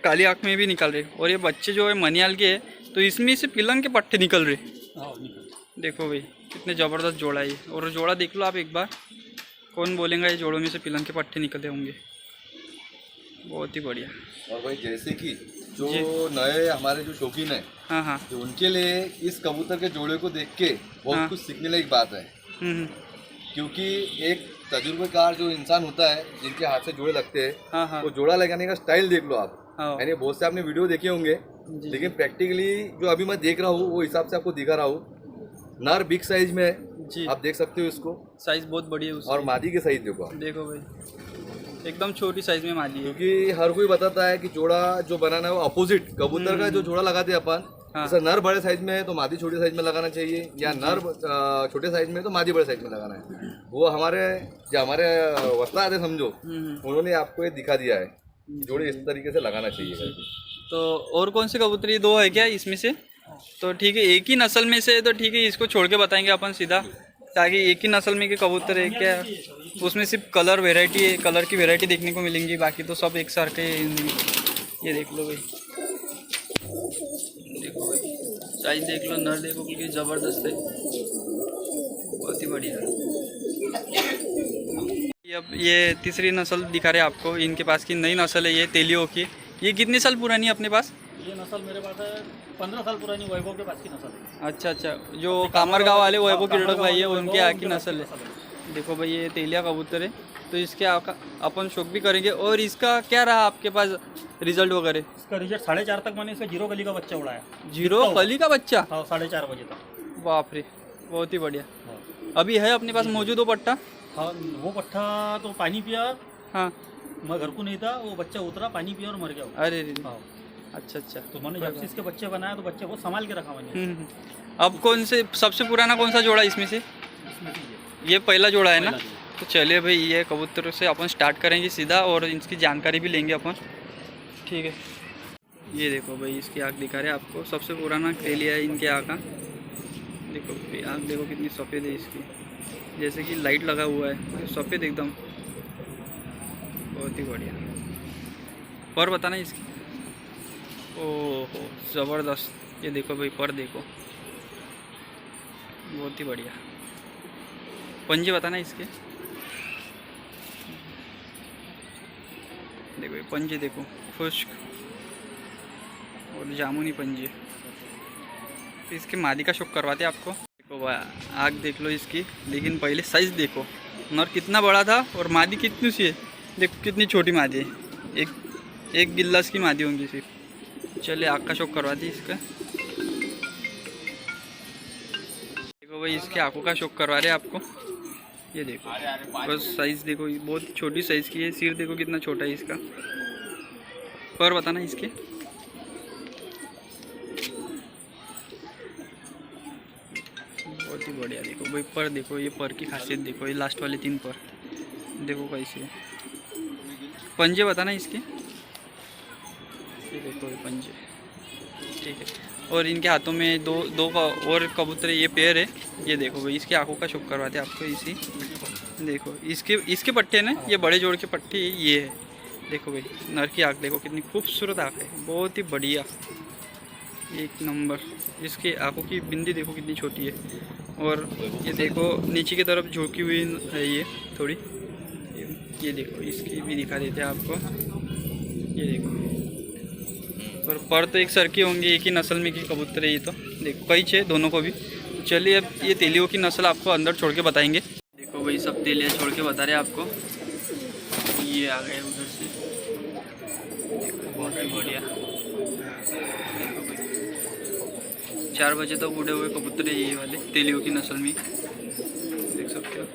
Speaker 1: काली आँख में भी निकल रहे। और ये बच्चे जो है मनियाल के है तो इसमें से पिलंग के पट्टे निकल रहे।
Speaker 2: हाँ निकल।
Speaker 1: देखो भाई कितने ज़बरदस्त जोड़ा है ये। और जोड़ा देख लो आप एक बार। कौन बोलेगा ये जोड़ों में से पिलंग के पट्टे निकलते होंगे। बहुत ही बढ़िया।
Speaker 3: और भाई जैसे कि जो नए हमारे जो शौकीन है,
Speaker 1: हाँ हाँ।
Speaker 3: तो उनके लिए इस कबूतर के जोड़े को देख के बहुत कुछ सीखने लायक बात है। क्योंकि एक तजुर्बेकार जो इंसान होता है, जिनके हाथ से जोड़े लगते हैं,
Speaker 1: हाँ हाँ।
Speaker 3: वो जोड़ा लगाने का स्टाइल देख लो आप।
Speaker 1: हाँ।
Speaker 3: यानी बहुत से आपने वीडियो देखे होंगे, लेकिन प्रैक्टिकली जो अभी मैं देख रहा हूँ वो हिसाब से आपको दिखा रहा हूँ। नर बिग साइज में है
Speaker 1: जी,
Speaker 3: आप देख सकते हो इसको,
Speaker 1: साइज बहुत बड़ी है उसकी।
Speaker 3: और मादी के साइज देखो आप,
Speaker 1: देखो भाई एकदम छोटी साइज में मादी है।
Speaker 3: क्योंकि हर कोई बताता है कि जोड़ा जो बनाना है वो अपोजिट कबूतर का जो जोड़ा लगाते हैं अपन,
Speaker 1: हाँ।
Speaker 3: जैसे नर बड़े साइज में है तो मादी छोटे साइज में लगाना चाहिए, या नर छोटे साइज में है तो मादी बड़े साइज में लगाना है। वो हमारे जो हमारे वस्ताद है समझो, उन्होंने आपको ये दिखा दिया है जोड़े इस तरीके से लगाना चाहिए करके।
Speaker 1: तो और कौन से कबूतर, ये दो है क्या इसमें से? तो ठीक है, एक ही नस्ल में से, तो ठीक है इसको छोड़ के बताएंगे अपन सीधा, ताकि एक ही नस्ल में के कबूतर है क्या, उसमें सिर्फ कलर वेराइटी है, कलर की वेराइटी देखने को मिलेंगी, बाकी तो सब एक सार के। ये देख लो भाई, देखो भाई साइज देख लो, नर देखो क्योंकि ज़बरदस्त है, बहुत ही बढ़िया। अब ये तीसरी नस्ल दिखा रहे हैं आपको, इनके पास की नई नस्ल है ये तेलियो की। ये कितने साल पुरानी है अपने पास?
Speaker 2: ये नस्ल मेरे पास है 15 साल पुरानी, वैभव के पास की नस्ल है।
Speaker 1: अच्छा अच्छा, जो कामर गाँव वाले वैभव किरड़क भाई है उनके यहाँ की नस्ल है। देखो भाई ये तेलिया कबूतर है, तो इसके अपन शौक भी करेंगे। और इसका क्या रहा आपके पास रिजल्ट वगैरह?
Speaker 2: इसका रिजल्ट 4.5 तक मैंने इसका 0 कली का बच्चा उड़ाया।
Speaker 1: 0 कली का बच्चा?
Speaker 2: हाँ, 4:30 बजे तक।
Speaker 1: बाप रे, बहुत ही बढ़िया। अभी है अपने पास मौजूद वो पट्टा?
Speaker 2: हाँ, वो पट्टा तो पानी पिया।
Speaker 1: हाँ,
Speaker 2: मैं घर को नहीं था, वो बच्चा उतरा, पानी पिया और मर गया।
Speaker 1: अरे रे।
Speaker 2: हाँ।
Speaker 1: अच्छा अच्छा।
Speaker 2: तो मैंने जब से इसके बच्चे बनाया तो बच्चे बहुत संभाल के रखा मैंने।
Speaker 1: अब कौन से सबसे पुराना कौन सा जोड़ा इसमें से?
Speaker 2: इसमें से
Speaker 1: ये पहला जोड़ा है ना?
Speaker 2: पहला जोड़ा।
Speaker 1: तो चलिए भाई, ये कबूतरों से अपन स्टार्ट करेंगे सीधा, और इसकी जानकारी भी लेंगे अपन, ठीक है। ये देखो भाई, इसकी आँख दिखा रहे हैं आपको, सबसे पुराना तेलिया है इनके आँख का। देखो भाई आँख देखो कितनी सफ़ेद है इसकी, जैसे कि लाइट लगा हुआ है, सफ़ेद एकदम, बहुत ही बढ़िया। पर बताना इसकी, ओहो ज़बरदस्त। ये देखो भाई पर देखो, बहुत ही बढ़िया। पंजे बताना इसके, देखो ये पंजे देखो, खुश्क और जामुनी पंजे। तो इसके मादी का शौक करवाते आपको। देखो भाई आँख देख लो इसकी, लेकिन पहले साइज़ देखो, नर कितना बड़ा था और मादी कितनी सी है, देखो कितनी छोटी मादी है, एक गिलास की मादी होंगी सिर्फ। चलिए आँख का शौक करवाते इसका। देखो भाई इसके आँखों का शौक करवा रहे हैं आपको, ये देखो बस साइज़ देखो, बहुत छोटी साइज़ की है। सिर देखो कितना छोटा है इसका। पर बताना इसके, बहुत ही बढ़िया। देखो भाई पर देखो, ये पर की खासियत देखो, ये लास्ट वाले 3 पर देखो कैसे है। पंजे बताना इसके, ये देखो ये पंजे, ठीक है। और इनके हाथों में दो का और कबूतर, ये पेयर है। ये देखो भाई इसकी आंखों का शौक करवाते हैं आपको इसी, देखो इसके पट्टे ना, ये बड़े जोड़ के पट्टे ये है। देखो भाई नर की आँख देखो कितनी खूबसूरत आँख है, बहुत ही बढ़िया, एक नंबर। इसके आँखों की बिंदी देखो कितनी छोटी है, और ये देखो नीचे की तरफ झुकी हुई है ये थोड़ी। ये देखो इसकी भी दिखा देते हैं आपको, ये देखो। और पर तो एक सर की होंगे, एक ही नस्ल में की कबूतर है ये, तो देखो कई छे दोनों को भी। चलिए अब ये तेलियों की नस्ल आपको अंदर छोड़ के बताएंगे। देखो भाई सब तेलिया छोड़ के बता रहे हैं आपको, ये आ गए उधर से, देखो बहुत ही बढ़िया। देखो भाई 4 बजे तक उड़े हुए कबूतर है ये वाले तेलियों की नस्ल में, देख सकते हो।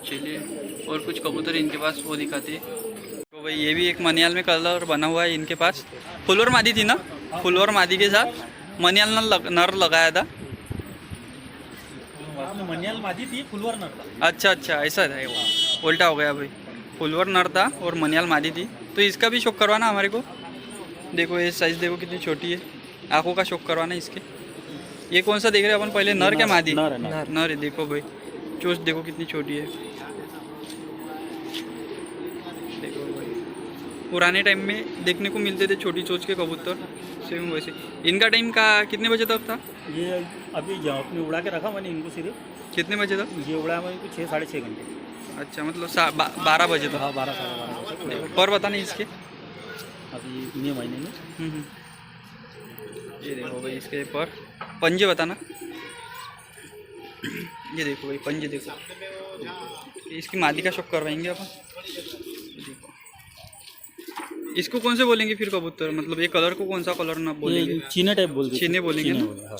Speaker 1: चलिए और कुछ कबूतर इनके पास वो दिखाते हैं। तो भाई ये भी एक मनियाल में कलर बना हुआ है इनके पास, फुल और मादी थी ना, फुल और मादी के साथ मनियाल नर लगाया था।
Speaker 2: मनियाल मादी थी, फुलवर नर था।
Speaker 1: अच्छा अच्छा, ऐसा है, वो उल्टा हो गया भाई, फुलवर नर था और मनियाल मादी थी। तो इसका भी शौक करवाना हमारे को। देखो ये साइज़ देखो कितनी छोटी है, आँखों का शौक करवाना इसके। ये कौन सा देख रहे हैं अपन पहले, नर क्या मादी? नर है। देखो भाई चोंच देखो कितनी छोटी है। देखो भाई पुराने टाइम में देखने को मिलते थे छोटी चोंच के कबूतर, सेम वैसे। इनका टाइम का कितने बजे तक था?
Speaker 2: ये अभी अपने उड़ा के रखा मैंने इनको सिर्फ।
Speaker 1: कितने बजे तक?
Speaker 2: ये उड़ा मैंने 6 साढ़े 6 घंटे।
Speaker 1: अच्छा मतलब 12 बजे तक।
Speaker 2: हाँ 12 साढ़े 12 बजे
Speaker 1: देखो पर बताना इसके।
Speaker 2: अभी इतने महीने में
Speaker 1: हम्म। ये देखो भाई इसके पर पंजे बताना। ये देखो भाई पंजे देखो, इसकी मादी का शौक करवाएंगे अपन। देखो इसको कौन से बोलेंगे फिर कबूतर, मतलब ये कलर को कौन सा कलर ना बोलेंगे?
Speaker 2: ये चीने टाइप बोलते,
Speaker 1: चीने बोलेंगे ना?
Speaker 2: हाँ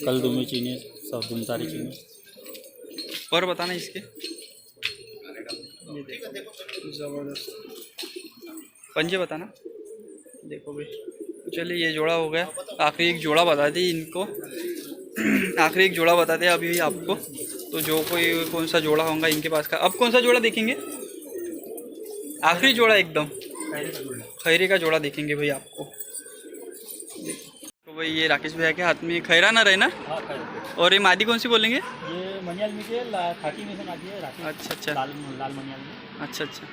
Speaker 2: कल दुमी चीने, सब दुम तारी चीने।
Speaker 1: पर बताना इसके। ये देखो ज़बरदस्त पंजे बताना। देखो भाई चलिए ये जोड़ा हो गया, आखिरी एक जोड़ा बता दी इनको। आखिरी एक जोड़ा बताते हैं अभी आपको, तो जो कोई कौन सा जोड़ा होगा इनके पास का। अब कौन सा जोड़ा देखेंगे? आखिरी जोड़ा एकदम खैरे का जोड़ा देखेंगे भाई आपको। तो भाई ये राकेश भैया के हाथ में खैरा ना रहे ना,
Speaker 2: हाँ खैर।
Speaker 1: और ये मादी कौन सी बोलेंगे?
Speaker 2: ये मनियाल में के खाकी में से मादी है राकेश।
Speaker 1: अच्छा अच्छा
Speaker 2: लाल लाल मनियाल में।
Speaker 1: अच्छा अच्छा।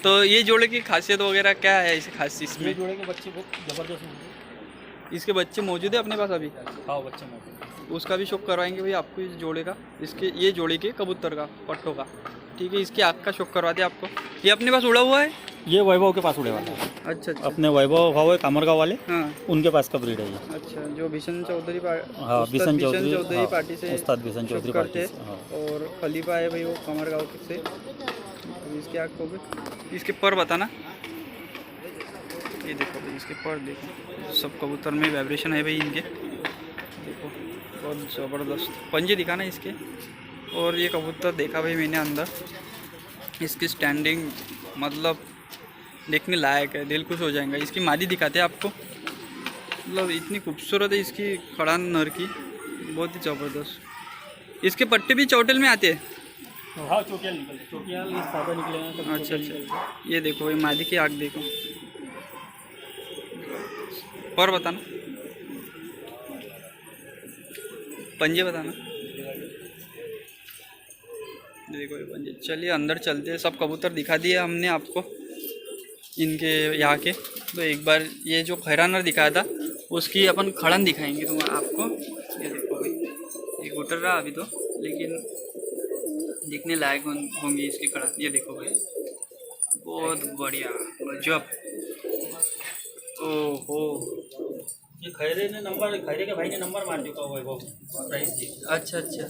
Speaker 1: तो ये जोड़े की खासियत वगैरह क्या है इसे खास
Speaker 2: ये
Speaker 1: इसमें?
Speaker 2: जोड़े के बच्चे बहुत जबरदस्त होंगे।
Speaker 1: इसके बच्चे मौजूद है अपने पास अभी?
Speaker 2: हाँ बच्चे मौजूद।
Speaker 1: उसका भी शौक करवाएंगे भाई आपको इस जोड़े का, इसके ये जोड़े के कबूतर का पट्टों का। ठीक है, इसकी आँख का शौक करवाते आपको। ये अपने पास उड़ा हुआ है?
Speaker 2: ये वैभव के पास उड़े वाला है।
Speaker 1: अच्छा अच्छा।
Speaker 2: अपने वैभव भाव है कामरगांव वाले,
Speaker 1: हाँ
Speaker 2: उनके पास का ब्रीड है ये।
Speaker 1: अच्छा, जो भीषण चौधरी
Speaker 2: हाँ बिशन चौधरी, हाँ,
Speaker 1: पार्टी से
Speaker 2: उस्ताद बिशन
Speaker 1: शौक
Speaker 2: चौधरी
Speaker 1: करते
Speaker 2: पार्टी
Speaker 1: हैं।
Speaker 2: से, हाँ।
Speaker 1: और खलीफा है भाई वो कमर गाँव से। तो इसकी आँख हो गई, इसके पर बताना। ये देखो भाई इसके पर देखो, सब कबूतर में वाइब्रेशन है भाई इनके। देखो बहुत ज़बरदस्त पंजे दिखाना इसके। और ये कबूतर देखा भाई मैंने अंदर, इसकी स्टैंडिंग मतलब देखने लायक है, दिल खुश हो जाएगा। इसकी मादी दिखाते हैं आपको, मतलब इतनी खूबसूरत है इसकी खड़ान नर की, बहुत ही ज़बरदस्त। इसके पट्टे भी चौटेल में आते हैं।
Speaker 2: हाँ चोटियाल निकल, चोटियाल सादा निकलेगा।
Speaker 1: अच्छा अच्छा। ये देखो भाई मादी की आँख देखो। पर बताना, पंजे बताना। देखो ये पंजे। चलिए अंदर चलते हैं, सब कबूतर दिखा दिए हमने आपको इनके यहाँ के। तो एक बार ये जो खैरानर दिखाया था उसकी अपन खड़न दिखाएंगे तो आपको। ये देखो भाई ये गुटर रहा अभी तो, लेकिन दिखने लायक होंगी इसकी खड़न। ये देखो भाई बहुत बढ़िया गजब। ओहो
Speaker 2: ये खैरे ने नंबर, खैरे के भाई ने नंबर मार चुका हुआ है वो प्राइस जी।
Speaker 1: अच्छा अच्छा,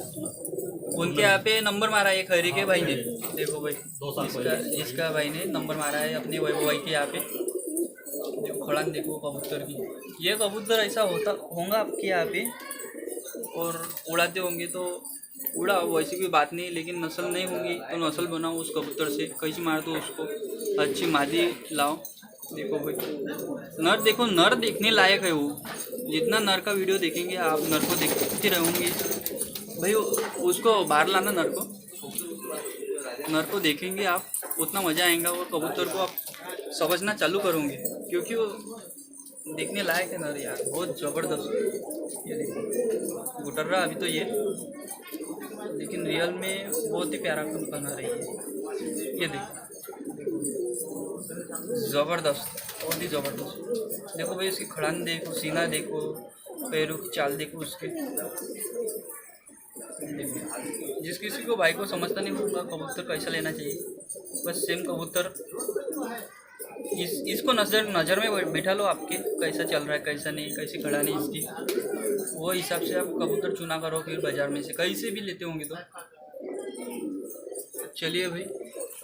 Speaker 1: उनके यहाँ पे नंबर मारा है खैरी के भाई ने। देखो भाई
Speaker 2: 2 साल
Speaker 1: इसका भाई ने नंबर मारा है अपने भाई के यहाँ पे। देखो खड़ान देखो कबूतर की। ये कबूतर ऐसा होगा आपके यहाँ पे और उड़ाते होंगे तो उड़ा, वैसी कोई बात नहीं, लेकिन नस्ल नहीं होंगी तो नस्ल बनाओ उस कबूतर से, कैसी मार दो उसको, अच्छी मादी लाओ। देखो भाई नर देखो, नर देखने लायक है वो। जितना नर का वीडियो देखेंगे आप, नर को देखते रहोगे भाई। उसको बाहर लाना, नर को देखेंगे आप, उतना मज़ा आएगा और कबूतर को आप समझना चालू करोगे, क्योंकि वो देखने लायक है नर यार, बहुत ज़बरदस्त। ये देखो गुटर रहा अभी तो ये, लेकिन रियल में बहुत ही प्यारा उनका नर है ये देखो ज़बरदस्त, बहुत ही ज़बरदस्त। देखो भाई इसकी खड़ान देखो, सीना देखो, पैरों की चाल देखो उसके। जिस किसी को भाई को समझता नहीं होगा कबूतर कैसा लेना चाहिए, बस सेम कबूतर इसको नज़र में बिठा लो आपके, कैसा चल रहा है कैसा नहीं, कैसी खड़ानी इसकी, वो हिसाब से आप कबूतर चुना करो। फिर बाज़ार में से कहीं से भी लेते होंगे तो। चलिए भाई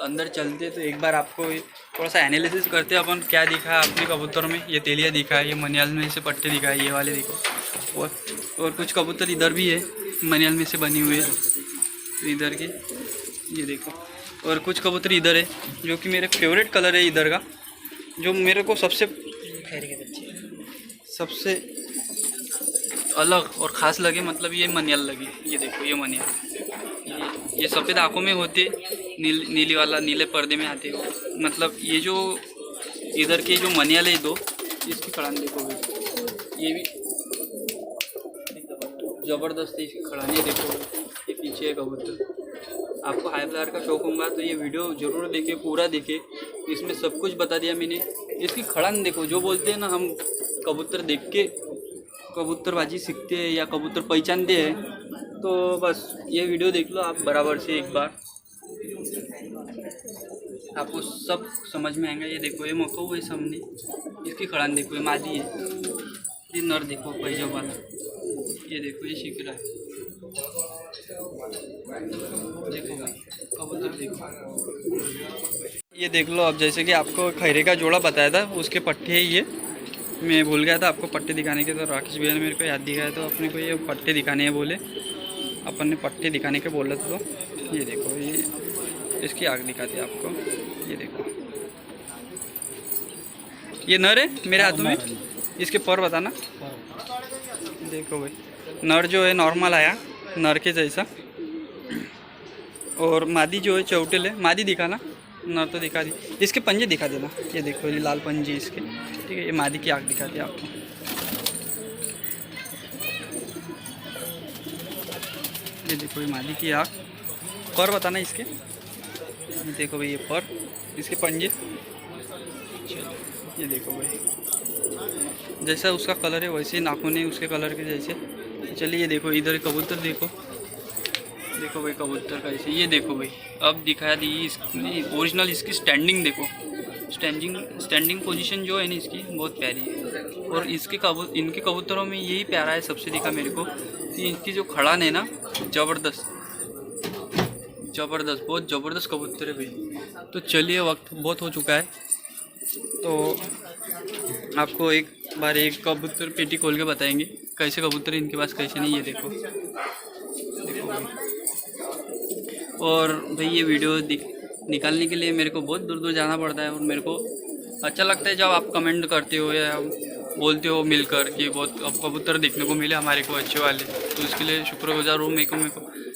Speaker 1: अंदर चलते, तो एक बार आपको थोड़ा सा एनालिसिस करते हैं अपन, क्या दिखा है अपने कबूतर में। ये तेलिया दिखा है, ये मनियाल में से पट्टे दिखाए, ये वाले देखो। और कुछ कबूतर इधर भी है मनियाल में से बनी हुई है इधर की, ये देखो। और कुछ कबूतर इधर है जो कि मेरे फेवरेट कलर है इधर का, जो मेरे को सबसे अलग और ख़ास लगे, मतलब ये मनियाल लगी। ये देखो ये मनियाल, ये सफ़ेद आँखों में होते, नीली वाला नीले पर्दे में आते हो। मतलब ये जो इधर के जो मनियाल है दो, इसकी खड़ान देखो भाई, ये भी ज़बरदस्त है इसकी खड़ान। ये देखो ये पीछे है कबूतर। आपको हाई फ्लावर का शौक होगा तो ये वीडियो ज़रूर देखें, पूरा देखें, इसमें सब कुछ बता दिया मैंने। इसकी खड़ान देखो, जो बोलते हैं ना हम कबूतर देख के कबूतरबाजी सीखते हैं या कबूतर पहचानते हैं, तो बस ये वीडियो देख लो आप बराबर से एक बार। आपको सब समझ में आएगा। ये देखो ये मकऊ है सामने, इसकी खड़ान देखो, ये मादी है, ये नर देखो पैजब वाला, ये देखो ये शिकरा है, देखो भाई कबूतर देखो। ये देख लो अब, जैसे कि आपको खैरे का जोड़ा बताया था उसके पट्टे है ये, मैं भूल गया था आपको पट्टे दिखाने के, तो राकेश भैया ने मेरे को याद दिखाया, तो अपने को ये पट्टे दिखाने हैं बोले, अपन ने पट्टे दिखाने के बोला था। तो ये देखो ये इसकी आग दिखाती है आपको, ये देखो ये नर है मेरे हाथों में, इसके पर बताना। देखो भाई नर जो है नॉर्मल आया नर के जैसा, और मादी जो है चौटेल है। मादी दिखाना, नर तो दिखा दी, इसके पंजे दिखा देना। ये देखो ये लाल पंजे इसके, ठीक है। ये मादी की आँख दिखाती है आपको। ये देखो ये मादी की आँख, पर बताना इसके। ये देखो भाई ये पर, इसके पंजे, ये देखो भाई जैसा उसका कलर है वैसे ही नाखून है उसके कलर के जैसे। चलिए ये देखो इधर कबूतर देखो, देखो भाई कबूतर का ऐसे। ये देखो भाई अब दिखाया दी इसने ओरिजिनल, इसकी स्टैंडिंग देखो, स्टैंडिंग पोजीशन जो है ना इसकी बहुत प्यारी है। और इसके इनके कबूतरों में यही प्यारा है सबसे दिखा मेरे को कि इनकी जो खड़ान है ना ज़बरदस्त, बहुत ज़बरदस्त कबूतर है भाई। तो चलिए वक्त बहुत हो चुका है, तो आपको एक बार एक कबूतर पेटी खोल के बताएंगे कैसे कबूतर इनके पास कैसे नहीं। ये देखो भाई। और भाई ये वीडियो निकालने के लिए मेरे को बहुत दूर दूर जाना पड़ता है, और मेरे को अच्छा लगता है जब आप कमेंट करते हो या बोलते हो मिलकर कि बहुत अब कबूतर देखने को मिले हमारे को अच्छे वाले, तो इसके लिए शुक्रगुजार हूँ मेरे को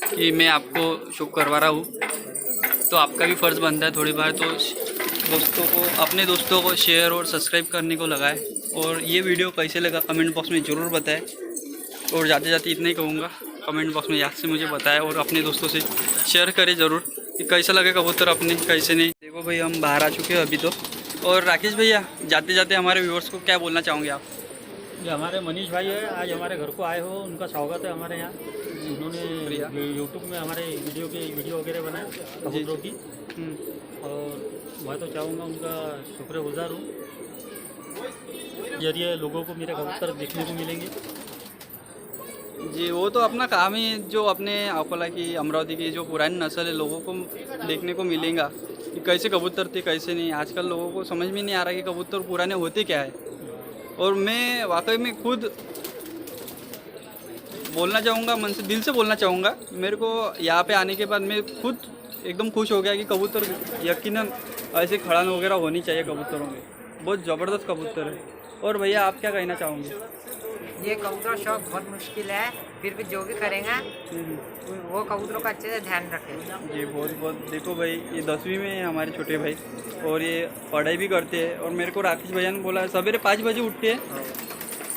Speaker 1: कि मैं आपको शो करवा रहा हूँ। तो आपका भी फ़र्ज़ बनता है थोड़ी बार, तो अपने दोस्तों को शेयर और सब्सक्राइब करने को लगाए। और ये वीडियो कैसे लगा कमेंट बॉक्स में ज़रूर बताएं। और जाते जाते इतना ही कहूँगा, कमेंट बॉक्स में याद से मुझे बताएं और अपने दोस्तों से शेयर करें ज़रूर कि कैसा लगे कबूतर अपने कैसे नहीं। देखो भाई हम बाहर आ चुके हैं अभी तो। और राकेश भैया जाते जाते हमारे व्यूअर्स को क्या बोलना चाहोगे आप?
Speaker 2: ये हमारे मनीष भाई है, आज हमारे घर को आए हो, उनका स्वागत है हमारे यहाँ। उन्होंने यूट्यूब में हमारे वीडियो वगैरह बनाए कबूतरों की, और मैं तो चाहूँगा उनका शुक्रगुजार हूँ। जरिए लोगों को मेरे कबूतर देखने को मिलेंगे।
Speaker 1: जी वो तो अपना काम ही, जो अपने अकोला की अमरावती की जो पुरानी नस्ल है लोगों को देखने को मिलेगा कि कैसे कबूतर थे कैसे नहीं। आजकल लोगों को समझ में नहीं आ रहा कि कबूतर पुराने होते क्या है। और मैं वाकई में खुद बोलना चाहूँगा, मन से दिल से बोलना चाहूँगा, मेरे को यहाँ पे आने के बाद मैं खुद एकदम खुश हो गया कि कबूतर यकीनन ऐसे खड़ान वगैरह होनी चाहिए कबूतरों में, बहुत ज़बरदस्त कबूतर है। और भैया आप क्या कहना चाहोगे?
Speaker 5: ये कबूतर शौक बहुत मुश्किल है, फिर भी जो भी करेंगे वो कबूतरों का अच्छे से ध्यान रखें।
Speaker 1: जी बहुत देखो भाई ये 10वीं में है हमारे छोटे भाई, और ये पढ़ाई भी करते हैं। और मेरे को राकेश भैया ने बोला सवेरे 5 बजे उठते हैं,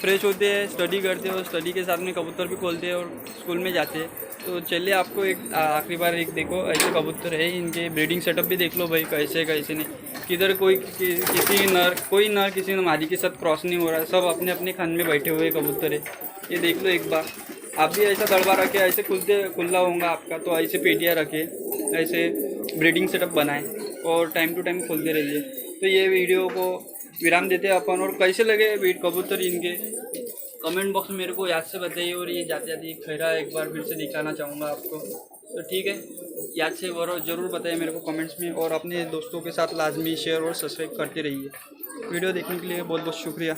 Speaker 1: फ्रेश होते हैं, स्टडी करते हैं, और स्टडी के साथ में कबूतर भी खोलते हैं और स्कूल में जाते हैं। तो चलिए आपको एक आखिरी बार एक देखो ऐसे कबूतर है, इनके ब्रीडिंग सेटअप भी देख लो भाई कैसे कैसे नहीं, किधर कोई नर किसी मादी के साथ क्रॉस नहीं हो रहा है, सब अपने अपने खान में बैठे हुए कबूतर है। ये देख लो एक बार, आप भी ऐसा दड़बा रखे, ऐसे खुला होगा आपका, तो ऐसे पेटियाँ रखे, ऐसे ब्रीडिंग सेटअप बनाए और टाइम टू टाइम खोलते रहिए। तो ये वीडियो को विराम देते हैं अपन। और कैसे लगे कबूतर इनके कमेंट बॉक्स में मेरे को याद से बताइए। और ये जाते जाते खैरा एक बार फिर से दिखाना चाहूँगा आपको, तो ठीक है याद से ज़रूर बताइए मेरे को कमेंट्स में। और अपने दोस्तों के साथ लाजमी शेयर और सब्सक्राइब करते रहिए। वीडियो देखने के लिए बहुत बहुत शुक्रिया।